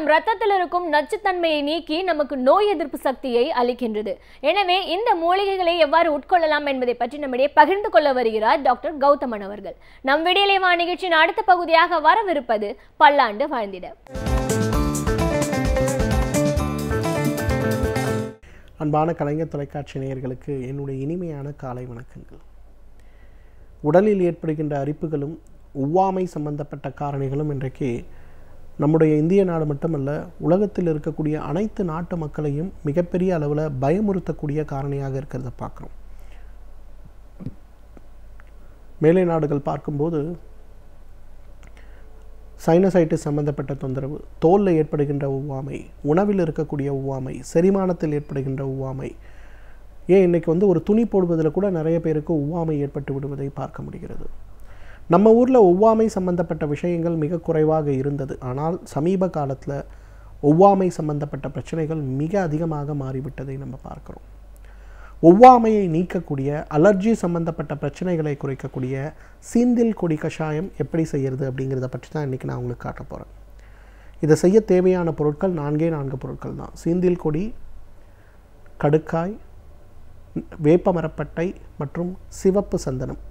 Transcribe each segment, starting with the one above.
நம் ரத்தத்தில் இருக்கும் நச்சுத்தன்மையை நீக்கி நமக்கு நோய் எதிர்ப்பு சக்தியை அளிக்கின்றது. எனவே இந்த மூலிகைகளை எவ்வாறு உட்கொள்ளலாம் என்பதை பற்றி நம்மிடையே பகிர்ந்து கொள்ள வருகிறார் டாக்டர் கௌதமன் அவர்கள். நம் விடியலை வா நிகழ்ச்சியின் அடுத்த பகுதியாக வரவிருப்பது பல்லாண்டு வாழ்ந்திட. அன்பான கலைஞர் தொலைக்காட்சி நேயர்களுக்கு என்னுடைய இனிமையான காலை வணக்கங்கள். உடலில் ஏற்படுகின்ற அரிப்புகளும் ஒவ்வாமை சம்பந்தப்பட்ட காரணிகளும் இன்றைக்கு நம்முடைய இந்திய நாடு மட்டுமல்ல, உலகத்தில் இருக்கக்கூடிய அனைத்து நாட்டு மக்களையும் மிகப்பெரிய அளவில் பயமுறுத்தக்கூடிய காரணியாக இருக்கிறத பார்க்குறோம். மேலை நாடுகள் பார்க்கும்போது சைனசைட்டிஸ் சம்பந்தப்பட்ட தொந்தரவு, தோலில் ஏற்படுகின்ற ஒவ்வாமை, உணவில் இருக்கக்கூடிய ஒவ்வாமை, செரிமானத்தில் ஏற்படுகின்ற ஒவ்வாமை, ஏன் இன்றைக்கி ஒரு துணி போடுவதில் கூட நிறைய பேருக்கு ஒவ்வாமை ஏற்பட்டு விடுவதை பார்க்க முடிகிறது. நம்ம ஊரில் ஒவ்வாமை சம்பந்தப்பட்ட விஷயங்கள் மிக குறைவாக இருந்தது. ஆனால் சமீப காலத்தில் ஒவ்வாமை சம்பந்தப்பட்ட பிரச்சனைகள் மிக அதிகமாக மாறிவிட்டதை நம்ம பார்க்குறோம். ஒவ்வாமையை நீக்கக்கூடிய, அலர்ஜி சம்பந்தப்பட்ட பிரச்சனைகளை குறைக்கக்கூடிய சீந்தில் கொடி கஷாயம் எப்படி செய்கிறது அப்படிங்கிறத பற்றி தான் இன்றைக்கி நான் உங்களுக்கு காட்ட போகிறேன். இதை செய்ய தேவையான பொருட்கள் 4 பொருட்கள் தான். சீந்தில் கொடி, கடுக்காய், வேப்பமரப்பட்டை மற்றும் சிவப்பு சந்தனம்.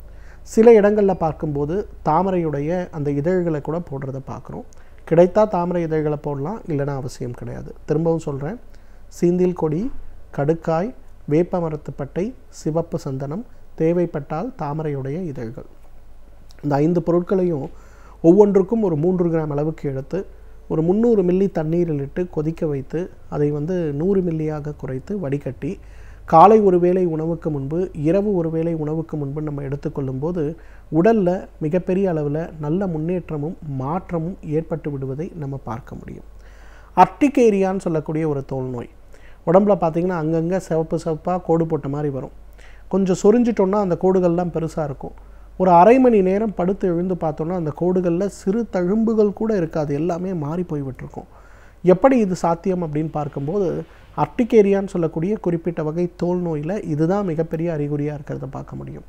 சில இடங்களில் பார்க்கும்போது தாமரையுடைய அந்த இதழ்களை கூட போடுறத பார்க்குறோம். கிடைத்தா தாமரை இதழ்களை போடலாம், இல்லைனா அவசியம் கிடையாது. திரும்பவும் சொல்கிறேன், சீந்தில் கொடி, கடுக்காய், வேப்ப மரத்துப்பட்டை, சிவப்பு சந்தனம், தேவைப்பட்டால் தாமரையுடைய இதழ்கள். இந்த 5 பொருட்களையும் ஒவ்வொன்றுக்கும் ஒரு 3 கிராம் அளவுக்கு எடுத்து ஒரு 300 மில்லி தண்ணீரில் இட்டு கொதிக்க வைத்து அதை 100 மில்லியாக குறைத்து வடிகட்டி காலை ஒரு வேளை உணவுக்கு முன்பு, இரவு ஒரு வேளை உணவுக்கு முன்பு நம்ம எடுத்துக்கொள்ளும் போது உடலில் மிகப்பெரிய அளவில் நல்ல முன்னேற்றமும் மாற்றமும் ஏற்பட்டு விடுவதை நம்ம பார்க்க முடியும். அர்டிகேரியான்னு சொல்லக்கூடிய ஒரு தோல் நோய், உடம்புல பார்த்திங்கன்னா அங்கங்கே சிவப்பாக கோடு போட்ட மாதிரி வரும். கொஞ்சம் சொரிஞ்சிட்டோன்னா அந்த கோடுகள்லாம் பெருசாக இருக்கும். ஒரு அரை மணி நேரம் படுத்து எழுந்து பார்த்தோன்னா அந்த கோடுகளில் சிறு தழும்புகள் கூட இருக்காது, எல்லாமே மாறி போய்விட்டிருக்கும். எப்படி இது சாத்தியம் அப்படின்னு பார்க்கும்போது அர்டிகேரியான்னு சொல்லக்கூடிய குறிப்பிட்ட வகை தோல் நோயில் இதுதான் மிகப்பெரிய அறிகுறியாக இருக்கிறத பார்க்க முடியும்.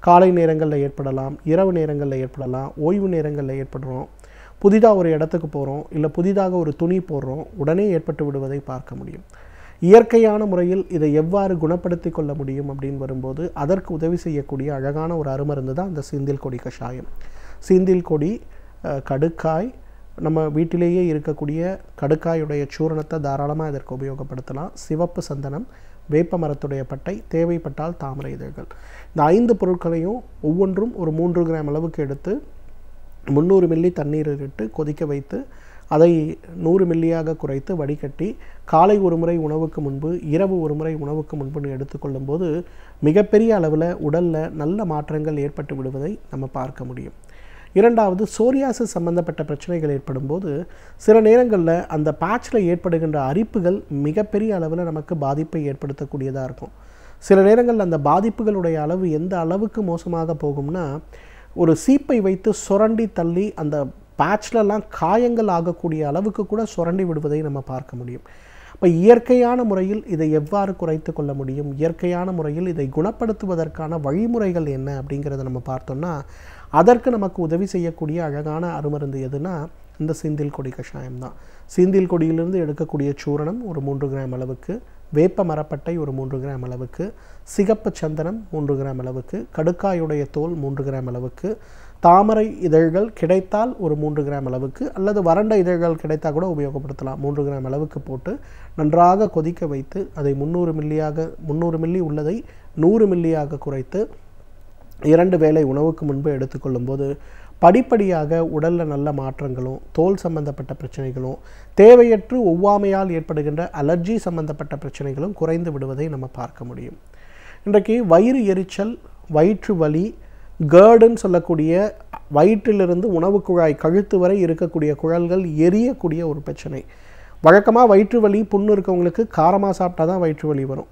காலை நேரங்களில் ஏற்படலாம், இரவு நேரங்களில் ஏற்படலாம், ஓய்வு நேரங்களில் ஏற்படுறோம், புதிதாக ஒரு இடத்துக்கு போகிறோம், இல்லை புதிதாக ஒரு துணி போடுறோம், உடனே ஏற்பட்டு விடுவதை பார்க்க முடியும். இயற்கையான முறையில் இதை எவ்வாறு குணப்படுத்தி கொள்ள முடியும் அப்படின்னு வரும்போது அதற்கு உதவி செய்யக்கூடிய அழகான ஒரு அருமருந்து தான் அந்த சீந்தில் கொடி கஷாயம். சீந்தில் கொடி, கடுக்காய், நம்ம வீட்டிலேயே இருக்கக்கூடிய கடுக்காயுடைய சூரணத்தை தாராளமாக இதற்கு உபயோகப்படுத்தலாம். சிவப்பு சந்தனம், வேப்ப மரத்துடைய பட்டை, தேவைப்பட்டால் தாமரை இதழ்கள். இந்த 5 பொருட்களையும் ஒவ்வொன்றும் ஒரு 3 கிராம் அளவுக்கு எடுத்து 300 மில்லி தண்ணீரில் இட்டு கொதிக்க வைத்து அதை 100 மில்லியாக குறைத்து வடிகட்டி காலை ஒரு முறை உணவுக்கு முன்பு, இரவு ஒரு முறை உணவுக்கு முன்புன்னு எடுத்துக்கொள்ளும் போது மிகப்பெரிய அளவில் உடலில் நல்ல மாற்றங்கள் ஏற்பட்டு விடுவதை நம்ம பார்க்க முடியும். இரண்டாவது, சோரியாசிஸ் சம்பந்தப்பட்ட பிரச்சனைகள் ஏற்படும் போது சில நேரங்களில் அந்த பேட்சில் ஏற்படுகின்ற அரிப்புகள் மிகப்பெரிய அளவில் நமக்கு பாதிப்பை ஏற்படுத்தக்கூடியதாக இருக்கும். சில நேரங்களில் அந்த பாதிப்புகளுடைய அளவு எந்த அளவுக்கு மோசமாக போகும்னா, ஒரு சீப்பை வைத்து சுரண்டி தள்ளி அந்த பேட்ச்லலாம் காயங்கள் ஆகக்கூடிய அளவுக்கு கூட சுரண்டி விடுவதை நம்ம பார்க்க முடியும். இப்போ இயற்கையான முறையில் இதை எவ்வாறு குறைத்து கொள்ள முடியும், இயற்கையான முறையில் இதை குணப்படுத்துவதற்கான வழிமுறைகள் என்ன அப்படிங்கிறத நம்ம பார்த்தோம்னா அதற்கு நமக்கு உதவி செய்யக்கூடிய அழகான அருமருந்து எதுனா இந்த சீந்தில் கொடி கஷாயம் தான். சீந்தில் கொடியிலிருந்து எடுக்கக்கூடிய சூரணம் ஒரு 3 கிராம் அளவுக்கு, வேப்ப மரப்பட்டை ஒரு 3 கிராம் அளவுக்கு, சிகப்பு சந்தனம் 3 கிராம் அளவுக்கு, கடுக்காயுடைய தோல் 3 கிராம் அளவுக்கு, தாமரை இதழ்கள் கிடைத்தால் ஒரு 3 கிராம் அளவுக்கு, அல்லது வறண்ட இதழ்கள் கிடைத்தால் கூட உபயோகப்படுத்தலாம். 3 கிராம் அளவுக்கு போட்டு நன்றாக கொதிக்க வைத்து அதை 300 மில்லி உள்ளதை 100 மில்லியாக குறைத்து 2 வேளை உணவுக்கு முன்பு எடுத்துக்கொள்ளும் போது படிப்படியாக உடலில் நல்ல மாற்றங்களும், தோல் சம்பந்தப்பட்ட பிரச்சனைகளும், தேவையற்று ஒவ்வாமையால் ஏற்படுகின்ற அலர்ஜி சம்பந்தப்பட்ட பிரச்சனைகளும் குறைந்து விடுவதை நம்ம பார்க்க முடியும். இன்றைக்கு வயிறு எரிச்சல், வயிற்று வலி, கேர்டுன்னு சொல்லக்கூடிய வயிற்றிலிருந்து உணவு குழாய் கழுத்து வரை இருக்கக்கூடிய குழல்கள் எரியக்கூடிய ஒரு பிரச்சனை. வழக்கமாக வயிற்று வலி புண்ணு இருக்கவங்களுக்கு காரமாக சாப்பிட்டா தான் வயிற்று வலி வரும்.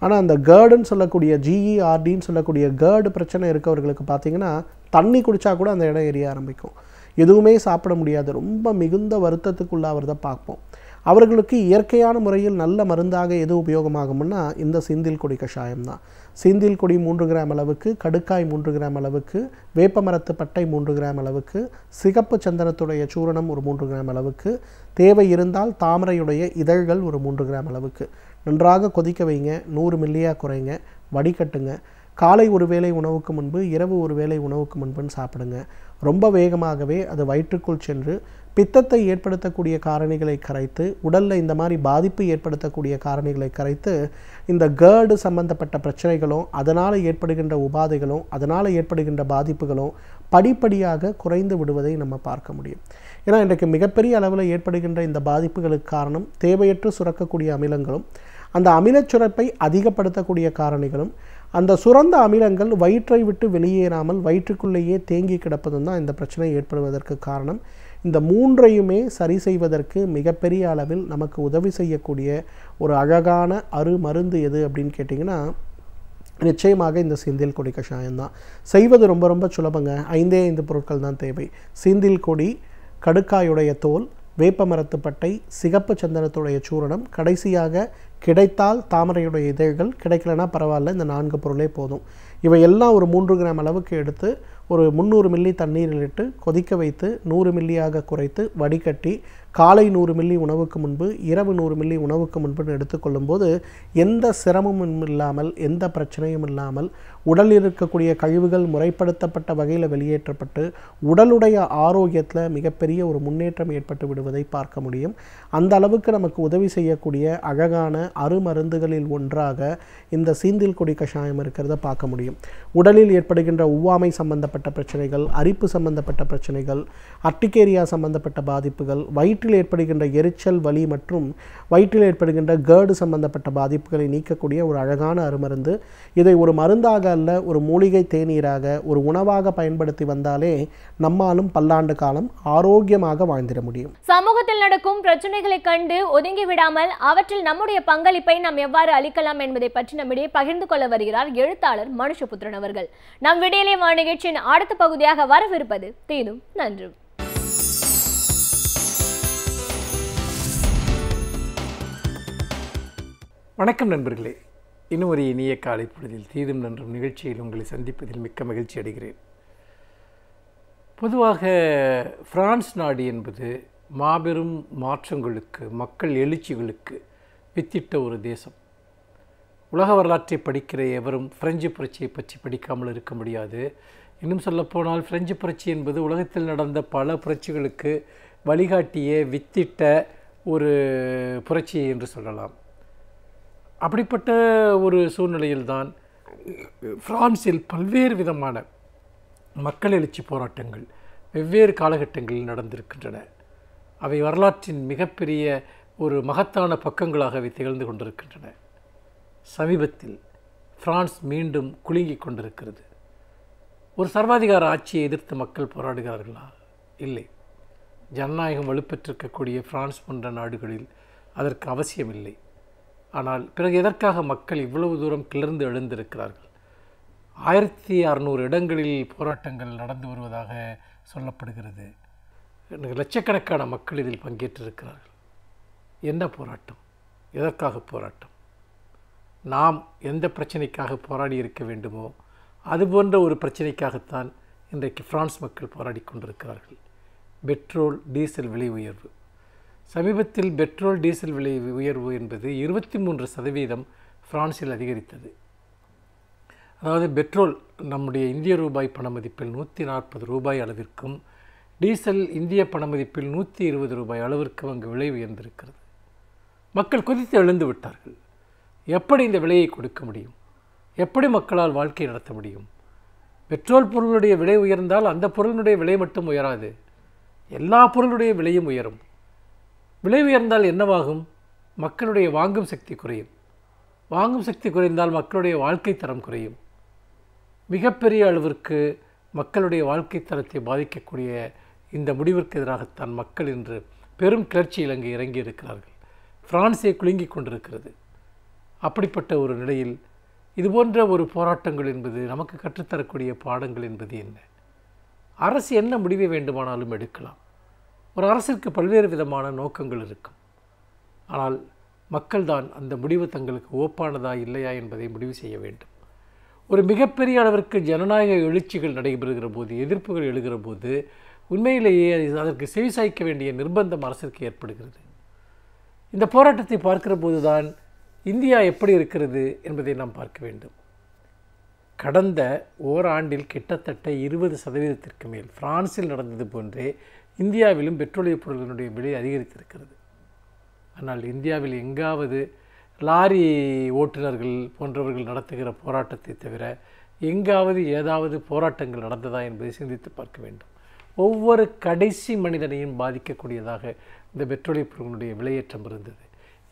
ஆனால் அந்த கேர்டுன்னு சொல்லக்கூடிய GERDன்னு சொல்லக்கூடிய கேர்டு பிரச்சனை இருக்கவர்களுக்கு பார்த்திங்கன்னா தண்ணி குடித்தா கூட அந்த இடம் எரிய ஆரம்பிக்கும். எதுவுமே சாப்பிட முடியாது, ரொம்ப மிகுந்த வருத்தத்துக்குள்ளாகிறத பார்ப்போம். அவர்களுக்கு இயற்கையான முறையில் நல்ல மருந்தாக எது உபயோகமாகும்னா இந்த சீந்தில் கொடி கஷாயம் தான். சீந்தில் கொடி 3 கிராம் அளவுக்கு, கடுக்காய் 3 கிராம் அளவுக்கு, வேப்பமரத்து பட்டை 3 கிராம் அளவுக்கு, சிகப்பு சந்தனத்துடைய சூரணம் ஒரு 3 கிராம் அளவுக்கு, தேவை இருந்தால் தாமரையுடைய இதழ்கள் ஒரு 3 கிராம் அளவுக்கு நன்றாக கொதிக்க வைங்க. 100 மில்லியாக குறைங்க, வடிகட்டுங்க. காலை ஒரு வேளை உணவுக்கு முன்பு, இரவு ஒரு வேளை உணவுக்கு முன்புன்னு சாப்பிடுங்க. ரொம்ப வேகமாகவே அது வயிற்றுக்குள் சென்று பித்தத்தை ஏற்படுத்தக்கூடிய காரணிகளை கரைத்து, உடலில் இந்த மாதிரி பாதிப்பு ஏற்படுத்தக்கூடிய காரணிகளை கரைத்து, இந்த கேர்டு சம்பந்தப்பட்ட பிரச்சனைகளும் அதனால் ஏற்படுகின்ற உபாதைகளும் அதனால் ஏற்படுகின்ற பாதிப்புகளும் படிப்படியாக குறைந்து விடுவதை நம்ம பார்க்க முடியும். ஏன்னா இன்றைக்கு மிகப்பெரிய அளவில் ஏற்படுகின்ற இந்த பாதிப்புகளுக்கு காரணம் தேவையற்று சுரக்கக்கூடிய அமிலங்களும், அந்த அமிலச் சுரப்பை அதிகப்படுத்தக்கூடிய காரணிகளும், அந்த சுரந்த அமிலங்கள் வயிற்றை விட்டு வெளியேறாமல் வயிற்றுக்குள்ளேயே தேங்கி கிடப்பதும் தான் இந்த பிரச்சனை ஏற்படுவதற்கு காரணம். இந்த மூன்றையுமே சரி செய்வதற்கு மிகப்பெரிய அளவில் நமக்கு உதவி செய்யக்கூடிய ஒரு அழகான மருந்து எது அப்படின்னு கேட்டிங்கன்னா நிச்சயமாக இந்த சீந்தில் கொடி கஷாயம்தான். செய்வது ரொம்ப ரொம்ப சுலபங்க. 5 பொருட்கள் தான் தேவை. சீந்தில் கொடி, கடுக்காயுடைய தோல், வேப்பமரத்து பட்டை, சிகப்பு சந்தனத்துடைய சூரணம், கடைசியாக கிடைத்தால் தாமரையுடைய இதழ்கள், கிடைக்கலனா பரவாயில்ல, இந்த 4 பொருளே போதும். இவையெல்லாம் ஒரு 3 கிராம் அளவுக்கு எடுத்து ஒரு 300 மில்லி தண்ணீரில் இட்டு கொதிக்க வைத்து 100 மில்லியாக குறைத்து வடிகட்டி காலை 100 மில்லி உணவுக்கு முன்பு, இரவு 100 மில்லி உணவுக்கு முன்புன்னு எடுத்துக்கொள்ளும்போது எந்த சிரமமும் இல்லாமல், எந்த பிரச்சனையும் இல்லாமல், உடலில் இருக்கக்கூடிய கழிவுகள் முறைப்படுத்தப்பட்ட வகையில் வெளியேற்றப்பட்டு உடலுடைய ஆரோக்கியத்தில் மிகப்பெரிய ஒரு முன்னேற்றம் ஏற்பட்டு விடுவதை பார்க்க முடியும். அந்த அளவுக்கு நமக்கு உதவி செய்யக்கூடிய அழகான அருமருந்துகளில் ஒன்றாக இந்த சீந்தில் கொடி கஷாயம் இருக்கிறத பார்க்க முடியும். உடலில் ஏற்படுகின்ற ஒவ்வாமை சம்பந்தப்பட்ட பிரச்சனைகள், அரிப்பு சம்பந்தப்பட்ட பிரச்சனைகள், அர்டிகேரியா சம்பந்தப்பட்ட பாதிப்புகள், வயிற்றில் ஏற்படுகின்ற எரிச்சல், வலி மற்றும் வயிற்றில் ஏற்படுகின்ற கேர்டு சம்பந்தப்பட்ட பாதிப்புகளை நீக்கக்கூடிய ஒரு அழகான அருமருந்து. இதை ஒரு மருந்தாக அல்ல, ஒரு மூலிகை தேநீராக, ஒரு உணவாக பயன்படுத்தி வந்தாலே நம்மாலும் பல்லாண்டு காலம் ஆரோக்கியமாக வாழ்ந்திட முடியும். சமூகத்தில் நடக்கும் பிரச்சனைகளை கண்டு ஒதுங்கி விடாமல் அவற்றில் நம்முடைய பங்களிப்பை நாம் எவ்வாறு அளிக்கலாம் என்பதை பற்றி நம்மிடையே பகிர்ந்து கொள்ள வருகிறார் எழுத்தாளர் மனுஷபுத்திரன் அவர்கள். நம் விடியலே வா நிகழ்ச்சியின் அடுத்த பகுதியாக வரவிருப்பது தீதும் நன்றும். வணக்கம் நண்பர்களே, இன்னும் ஒரு இனிய காலை பொழுதில் தீதும் நன்றும் நிகழ்ச்சியில் உங்களை சந்திப்பதில் மிக்க மகிழ்ச்சி அடைகிறேன். பொதுவாக பிரான்ஸ் நாடு என்பது மாபெரும் மாற்றங்களுக்கு, மக்கள் எழுச்சிகளுக்கு வித்திட்ட ஒரு தேசம். உலக வரலாற்றை படிக்கிற எவரும் பிரெஞ்சு புரட்சியை பற்றி படிக்காமல் இருக்க முடியாது. இன்னும் சொல்லப்போனால் பிரெஞ்சு புரட்சி என்பது உலகத்தில் நடந்த பல புரட்சிகளுக்கு வழிகாட்டிய வித்திட்ட ஒரு புரட்சி என்று சொல்லலாம். அப்படிப்பட்ட ஒரு சூழ்நிலையில்தான் பிரான்சில் பல்வேறு விதமான மக்கள் எழுச்சி போராட்டங்கள் வெவ்வேறு காலகட்டங்களில் நடந்திருக்கின்றன. அவை வரலாற்றின் மிகப்பெரிய ஒரு மகத்தான பக்கங்களாக அவை திகழ்ந்து கொண்டிருக்கின்றன. சமீபத்தில் பிரான்ஸ் மீண்டும் குலுங்கிக் கொண்டிருக்கிறது. ஒரு சர்வாதிகார ஆட்சியை எதிர்த்து மக்கள் போராடுகிறார்களா? இல்லை. ஜனநாயகம் வலுப்பெற்றிருக்கக்கூடிய பிரான்ஸ் போன்ற நாடுகளில் அதற்கு அவசியமில்லை. ஆனால் பிறகு எதற்காக மக்கள் இவ்வளவு தூரம் கிளர்ந்து எழுந்திருக்கிறார்கள்? 1600 இடங்களில் போராட்டங்கள் நடந்து வருவதாக சொல்லப்படுகிறது. லட்சக்கணக்கான மக்கள் இதில் பங்கேற்றிருக்கிறார்கள். என்ன போராட்டம்? எதற்காக போராட்டம்? நாம் எந்த பிரச்சனைக்காக போராடி இருக்க வேண்டுமோ அதுபோன்ற ஒரு பிரச்சனைக்காகத்தான் இன்றைக்கு பிரான்ஸ் மக்கள் போராடி கொண்டிருக்கிறார்கள். பெட்ரோல் டீசல் விலை உயர்வு. சமீபத்தில் பெட்ரோல் டீசல் விலை உயர்வு என்பது 23% பிரான்சில் அதிகரித்தது. அதாவது பெட்ரோல் நம்முடைய இந்திய ரூபாய் பண மதிப்பில் 140 ரூபாய் அளவிற்கும், டீசல் இந்திய பண மதிப்பில் 120 ரூபாய் அளவிற்கும் அங்கு விலை உயர்ந்திருக்கிறது. மக்கள் கொதித்து எழுந்து விட்டார்கள். எப்படி இந்த விலையை கொடுக்க முடியும்? எப்படி மக்களால் வாழ்க்கை நடத்த முடியும்? பெட்ரோல் பொருளுடைய விலை உயர்ந்தால் அந்த பொருளுடைய விலை மட்டும் உயராது, எல்லா பொருளுடைய விலையும் உயரும். விலை உயர்ந்தால் என்னவாகும்? மக்களுடைய வாங்கும் சக்தி குறையும். வாங்கும் சக்தி குறைந்தால் மக்களுடைய வாழ்க்கை தரம் குறையும். மிகப்பெரிய அளவிற்கு மக்களுடைய வாழ்க்கை தரத்தை பாதிக்கக்கூடிய இந்த முடிவிற்கு எதிராகத்தான் மக்கள் இன்று பெரும் கிளர்ச்சியில் அங்கு இறங்கி இருக்கிறார்கள். பிரான்ஸை குலுங்கி கொண்டிருக்கிறது. அப்படிப்பட்ட ஒரு நிலையில் இதுபோன்ற ஒரு போராட்டங்கள் என்பது நமக்கு கற்றுத்தரக்கூடிய பாடங்கள் என்பது என்ன? அரசு என்ன முடிவை வேண்டுமானாலும் எடுக்கலாம். ஒரு அரசிற்கு பல்வேறு விதமான நோக்கங்கள் இருக்கும். ஆனால் மக்கள்தான் அந்த முடிவு தங்களுக்கு ஓப்பானதா இல்லையா என்பதை முடிவு செய்ய வேண்டும். ஒரு மிகப்பெரிய அளவிற்கு ஜனநாயக எழுச்சிகள் நடைபெறுகிற போது, எதிர்ப்புகள் எழுகிற போது உண்மையிலேயே அதற்கு செவிசாய்க்க வேண்டிய நிர்பந்தம் அரசிற்கு ஏற்படுகிறது. இந்த போராட்டத்தை பார்க்கிற போதுதான் இந்தியா எப்படி இருக்கிறது என்பதை நாம் பார்க்க வேண்டும். கடந்த ஓராண்டில் கிட்டத்தட்ட 20% மேல் பிரான்சில் நடந்தது போன்றே இந்தியாவிலும் பெட்ரோலிய பொருட்களுடைய விலை அதிகரித்திருக்கிறது. ஆனால் இந்தியாவில் எங்காவது லாரி ஓட்டுநர்கள் போன்றவர்கள் நடத்துகிற போராட்டத்தை தவிர எங்காவது ஏதாவது போராட்டங்கள் நடந்ததா என்பதை சிந்தித்து பார்க்க வேண்டும். ஒவ்வொரு கடைசி மனிதனையும் பாதிக்கக்கூடியதாக இந்த பெட்ரோலிய பொருட்களுடைய விலையேற்றம் இருந்தது.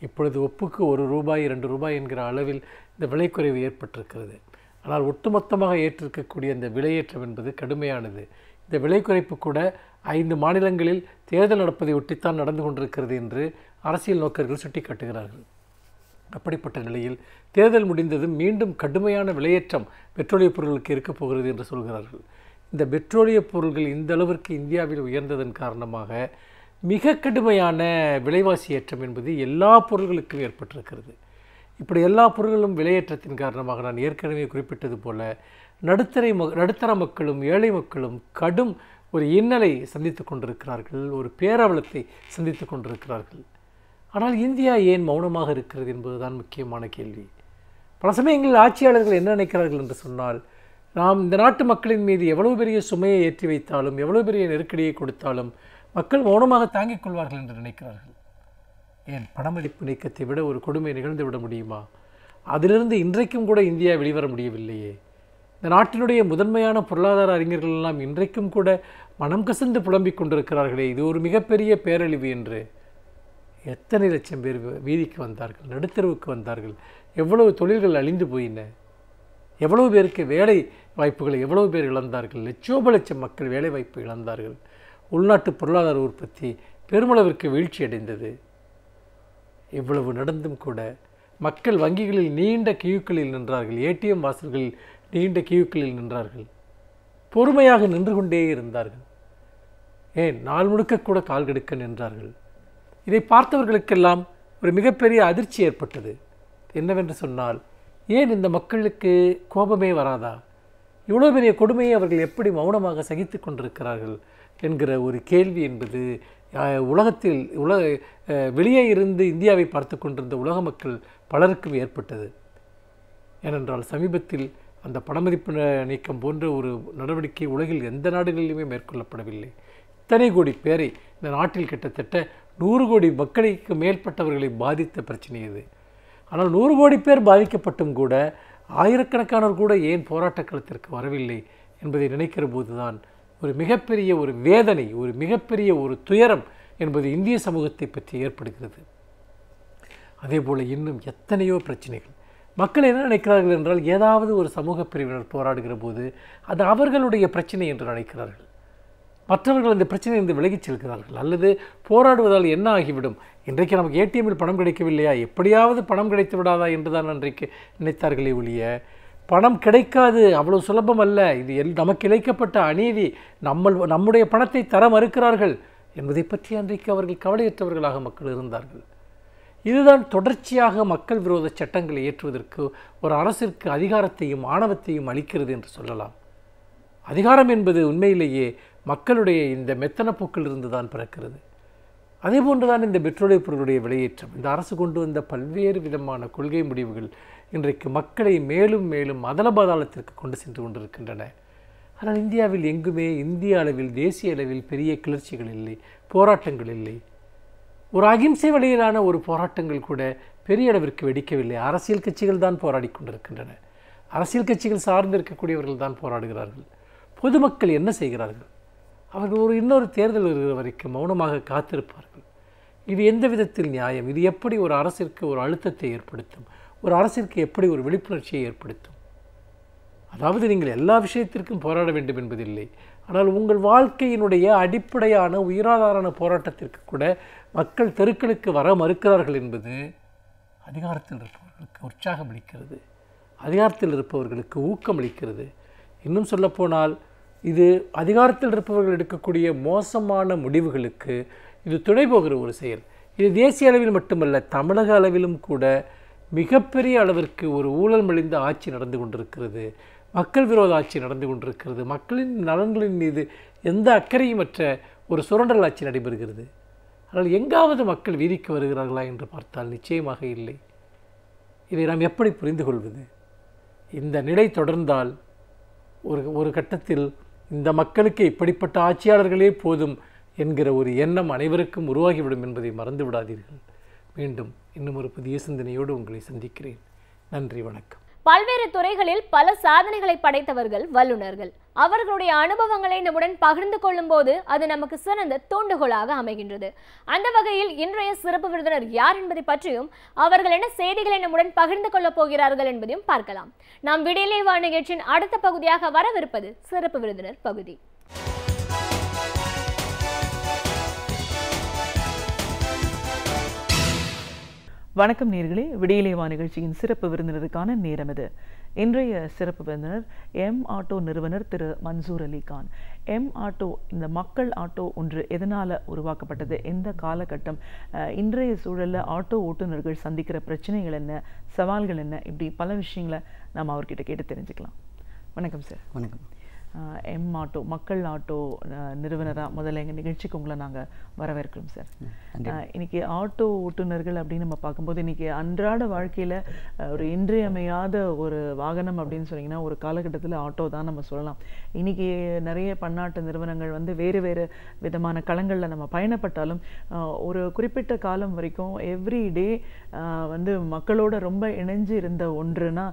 இப்பொழுது ஒப்புக்கு ₹1 2 என்கிற அளவில் இந்த விலைக்குறைவு ஏற்பட்டிருக்கிறது. ஆனால் ஒட்டுமொத்தமாக ஏற்றிருக்கக்கூடிய இந்த விலையேற்றம் என்பது கடுமையானது. இந்த விலை குறைப்பு கூட 5 மாநிலங்களில் தேர்தல் நடப்பதை ஒட்டித்தான் நடந்து கொண்டிருக்கிறது என்று அரசியல் நோக்கர்கள் சுட்டிக்காட்டுகிறார்கள். அப்படிப்பட்ட நிலையில் தேர்தல் முடிந்ததும் மீண்டும் கடுமையான விலையேற்றம் பெட்ரோலிய பொருட்களுக்கு இருக்கப் போகிறது என்று சொல்கிறார்கள். இந்த பெட்ரோலிய பொருட்கள் இந்த அளவிற்கு இந்தியாவில் உயர்ந்ததன் காரணமாக மிக கடுமையான விலைவாசி ஏற்றம் என்பது எல்லா பொருட்களுக்கும் ஏற்பட்டிருக்கிறது. இப்படி எல்லா பொருட்களும் விலையேற்றத்தின் காரணமாக நான் ஏற்கனவே குறிப்பிட்டது போல நடுத்தர மக்களும் ஏழை மக்களும் கடும் ஒரு இன்னலை சந்தித்து கொண்டிருக்கிறார்கள், ஒரு பேரவலத்தை சந்தித்து கொண்டிருக்கிறார்கள். ஆனால் இந்தியா ஏன் மௌனமாக இருக்கிறது என்பதுதான் முக்கியமான கேள்வி. பல சமயங்களில் ஆட்சியாளர்கள் என்ன நினைக்கிறார்கள் என்று சொன்னால், நாம் இந்த நாட்டு மக்களின் மீது எவ்வளவு பெரிய சுமையை ஏற்றி வைத்தாலும், எவ்வளவு பெரிய நெருக்கடியை கொடுத்தாலும் மக்கள் மௌனமாக தாங்கிக் கொள்வார்கள் என்று நினைக்கிறார்கள். ஏன் பணமதிப்பு நீக்கத்தை விட ஒரு கொடுமை நிகழ்ந்து விட முடியுமா? அதிலிருந்து இன்றைக்கும் கூட இந்தியா வெளிவர முடியவில்லையே. இந்த நாட்டினுடைய முதன்மையான பொருளாதார அறிஞர்கள் எல்லாம் இன்றைக்கும் கூட மனம் கசந்து புலம்பிக் கொண்டிருக்கிறார்களே, இது ஒரு மிகப்பெரிய பேரழிவு என்று. எத்தனை லட்சம் பேர் வீதிக்கு வந்தார்கள், நடுத்தருவுக்கு வந்தார்கள், எவ்வளவு தொழில்கள் அழிந்து போயின, எவ்வளவு பேருக்கு வேலை வாய்ப்புகளை எவ்வளவு பேர் இழந்தார்கள், லட்சம் மக்கள் வேலை வாய்ப்பு இழந்தார்கள். உள்நாட்டு பொருளாதார உற்பத்தி பெருமளவிற்கு வீழ்ச்சி அடைந்தது. இவ்வளவு நடந்தும் கூட மக்கள் வங்கிகளில் நீண்ட கியூக்களில் நின்றார்கள், ஏடிஎம் வாசல்களில் நீண்ட கியூக்களில் நின்றார்கள், பொறுமையாக நின்று கொண்டே இருந்தார்கள். ஏன் நாள் முழுக்க கூட கால் கெடுக்க நின்றார்கள். இதை பார்த்தவர்களுக்கெல்லாம் ஒரு மிகப்பெரிய அதிர்ச்சி ஏற்பட்டது. என்னவென்று சொன்னால், ஏன் இந்த மக்களுக்கு கோபமே வராதா? இவ்வளோ பெரிய கொடுமையை அவர்கள் எப்படி மௌனமாக சகித்து கொண்டிருக்கிறார்கள் என்கிற ஒரு கேள்வி என்பது உலகத்தில் வெளியே இருந்து இந்தியாவை பார்த்து கொண்டிருந்த உலக மக்கள் பலருக்கும் ஏற்பட்டது. ஏனென்றால் சமீபத்தில் அந்த பணமதிப்பு நீக்கம் போன்ற ஒரு நடவடிக்கை உலகில் எந்த நாடுகளிலுமே மேற்கொள்ளப்படவில்லை. இத்தனை கோடி பேரை இந்த நாட்டில் கிட்டத்தட்ட 100 கோடி மக்களுக்கு மேற்பட்டவர்களை பாதித்த பிரச்சனை இது. ஆனால் 100 கோடி பேர் பாதிக்கப்பட்டும் கூட ஆயிரக்கணக்கானோர் கூட ஏன் போராட்ட களத்திற்கு வரவில்லை என்பதை நினைக்கிற போதுதான் ஒரு மிகப்பெரிய ஒரு வேதனை, ஒரு மிகப்பெரிய ஒரு துயரம் என்பது இந்திய சமூகத்தை பற்றி ஏற்படுகிறது. அதே போல் இன்னும் எத்தனையோ பிரச்சனைகள். மக்கள் என்ன நினைக்கிறார்கள் என்றால், ஏதாவது ஒரு சமூக பிரிவினர் போராடுகிற போது அது அவர்களுடைய பிரச்சனை என்று நினைக்கிறார்கள். மற்றவர்கள் அந்த பிரச்சனையிலிருந்து விலகிச் செல்கிறார்கள். அல்லது போராடுவதால் என்ன ஆகிவிடும், இன்றைக்கு நமக்கு ஏடிஎம்மில் பணம் கிடைக்கவில்லையா, எப்படியாவது பணம் கிடைத்து விடாதா என்று தான் அன்றைக்கு நினைத்தார்களே ஒழிய, பணம் கிடைக்காது, அவ்வளவு சுலபம் அல்ல, இது நமக்கு இழைக்கப்பட்ட அநீதி, நம்முடைய பணத்தை தர மறுக்கிறார்கள் என்பதை பற்றி அன்றைக்கு அவர்கள் கவலையற்றவர்களாக மக்கள் இருந்தார்கள். இதுதான் தொடர்ச்சியாக மக்கள் விரோத சட்டங்களை இயற்றுவதற்கு ஒரு அரசிற்கு அதிகாரத்தையும் ஆணவத்தையும் அளிக்கிறது என்று சொல்லலாம். அதிகாரம் என்பது உண்மையிலேயே மக்களுடைய இந்த மெத்தனப்போக்கில் இருந்து தான் பிறக்கிறது. அதே போன்றுதான் இந்த பெட்ரோலிய பொருளுடைய விலையேற்றம். இந்த அரசு கொண்டு வந்த பல்வேறு விதமான கொள்கை முடிவுகள் இன்றைக்கு மக்களை மேலும் மேலும் அதலபாதாளத்திற்கு கொண்டு சென்று கொண்டிருக்கின்றன. ஆனால் இந்தியாவில் எங்குமே இந்திய அளவில் தேசிய அளவில் பெரிய கிளர்ச்சிகள் இல்லை, போராட்டங்கள் இல்லை. ஒரு அகிம்சை வழியிலான ஒரு போராட்டங்கள் கூட பெரிய அளவிற்கு வெடிக்கவில்லை. அரசியல் கட்சிகள் தான் போராடி கொண்டிருக்கின்றன. அரசியல் கட்சிகள் சார்ந்து இருக்கக்கூடியவர்கள் தான் போராடுகிறார்கள். பொதுமக்கள் என்ன செய்கிறார்கள்? அவர்கள் இன்னொரு தேர்தல் வருகிற வரைக்கும் மௌனமாக காத்திருப்பார்கள். இது எந்த விதத்தில் நியாயம்? இது எப்படி ஒரு அரசிற்கு ஒரு அழுத்தத்தை ஏற்படுத்தும்? ஒரு அரசிற்கு எப்படி ஒரு விழிப்புணர்ச்சியை ஏற்படுத்தும்? அதாவது நீங்கள் எல்லா விஷயத்திற்கும் போராட வேண்டும் என்பதில்லை. ஆனால் உங்கள் வாழ்க்கையினுடைய அடிப்படையான உயிராதாரான போராட்டத்திற்கு கூட மக்கள் தெருக்களுக்கு வர மறுக்கிறார்கள் என்பது அதிகாரத்தில் இருப்பவர்களுக்கு உற்சாகம் அளிக்கிறது, அதிகாரத்தில் இருப்பவர்களுக்கு ஊக்கம் அளிக்கிறது. இன்னும் சொல்லப்போனால் இது அதிகாரத்தில் இருப்பவர்கள் எடுக்கக்கூடிய மோசமான முடிவுகளுக்கு இது துணை போகிற ஒரு செயல். இது தேசிய அளவில் மட்டுமல்ல, தமிழக அளவிலும் கூட மிகப்பெரிய அளவிற்கு ஒரு ஊழல் மலிந்த ஆட்சி நடந்து கொண்டிருக்கிறது. மக்கள் விரோத ஆட்சி நடந்து கொண்டிருக்கிறது. மக்களின் நலன்களின் மீது எந்த அக்கறையுமற்ற ஒரு சுரண்டல் ஆட்சி நடைபெறுகிறது. ஆனால் எங்காவது மக்கள் வீதிக்கு வருகிறார்களா என்று பார்த்தால் நிச்சயமாக இல்லை. இதை நாம் எப்படி புரிந்து கொள்வது? இந்த நிலை தொடர்ந்தால் ஒரு கட்டத்தில் இந்த மக்களுக்கு இப்படிப்பட்ட ஆட்சியாளர்களே போதும் என்கிற ஒரு எண்ணம் அனைவருக்கும் உருவாகிவிடும் என்பதை மறந்து விடாதீர்கள். மீண்டும் இன்னும் ஒரு புதிய சிந்தனையோடு உங்களை சந்திக்கிறேன். நன்றி, வணக்கம். பல்வேறு துறைகளில் பல சாதனைகளை படைத்தவர்கள் வல்லுநர்கள். அவர்களுடைய அனுபவங்களை நம்முடன் பகிர்ந்து கொள்ளும் போது அது நமக்கு சிறந்த தூண்டுகோலாக அமைகின்றது. அந்த வகையில் இன்றைய சிறப்பு விருந்தினர் யார் என்பதை பற்றியும் அவர்கள் என்ன செய்திகளை நம்முடன் பகிர்ந்து கொள்ளப் போகிறார்கள் என்பதையும் பார்க்கலாம். நாம் விடியலே வா நிகழ்ச்சியின் அடுத்த பகுதியாக வரவிருப்பது சிறப்பு விருந்தினர் பகுதி. வணக்கம் நேயர்களே, விடியலே வா நிகழ்ச்சியின் சிறப்பு விருந்தினருக்கான நேரம் இது. இன்றைய சிறப்பு விருந்தினர் எம் ஆட்டோ நிறுவனர் திரு மன்சூர் அலி கான். எம் ஆட்டோ, இந்த மக்கள் ஆட்டோ ஒன்று எதனால் உருவாக்கப்பட்டது, எந்த காலகட்டம், இன்றைய சூழலில் ஆட்டோ ஓட்டுநர்கள் சந்திக்கிற பிரச்சனைகள் என்ன, சவால்கள் என்ன, இப்படி பல விஷயங்களை நாம் அவர்கிட்ட கேட்டு தெரிஞ்சுக்கலாம். வணக்கம் சார். வணக்கம். எம் ஆட்டோ, மக்கள் ஆட்டோ நிறுவனராக முதல்ல எங்கள் நிகழ்ச்சிக்கு உங்களை நாங்கள் வரவேற்கிறோம் சார். இன்னைக்கு ஆட்டோ ஓட்டுநர்கள் அப்படின்னு நம்ம பார்க்கும்போது இன்னைக்கு அன்றாட வாழ்க்கையில் ஒரு இன்றியமையாத ஒரு வாகனம் அப்படின்னு சொன்னீங்கன்னா ஒரு காலகட்டத்தில் ஆட்டோ தான் நம்ம சொல்லலாம். இன்னைக்கு நிறைய பன்னாட்டு நிறுவனங்கள் வந்து வேறு வேறு விதமான களங்களில் நம்ம பயணப்பட்டாலும் ஒரு குறிப்பிட்ட காலம் வரைக்கும் எவ்ரி டே வந்து மக்களோட ரொம்ப இணைஞ்சு இருந்த ஒன்றுனா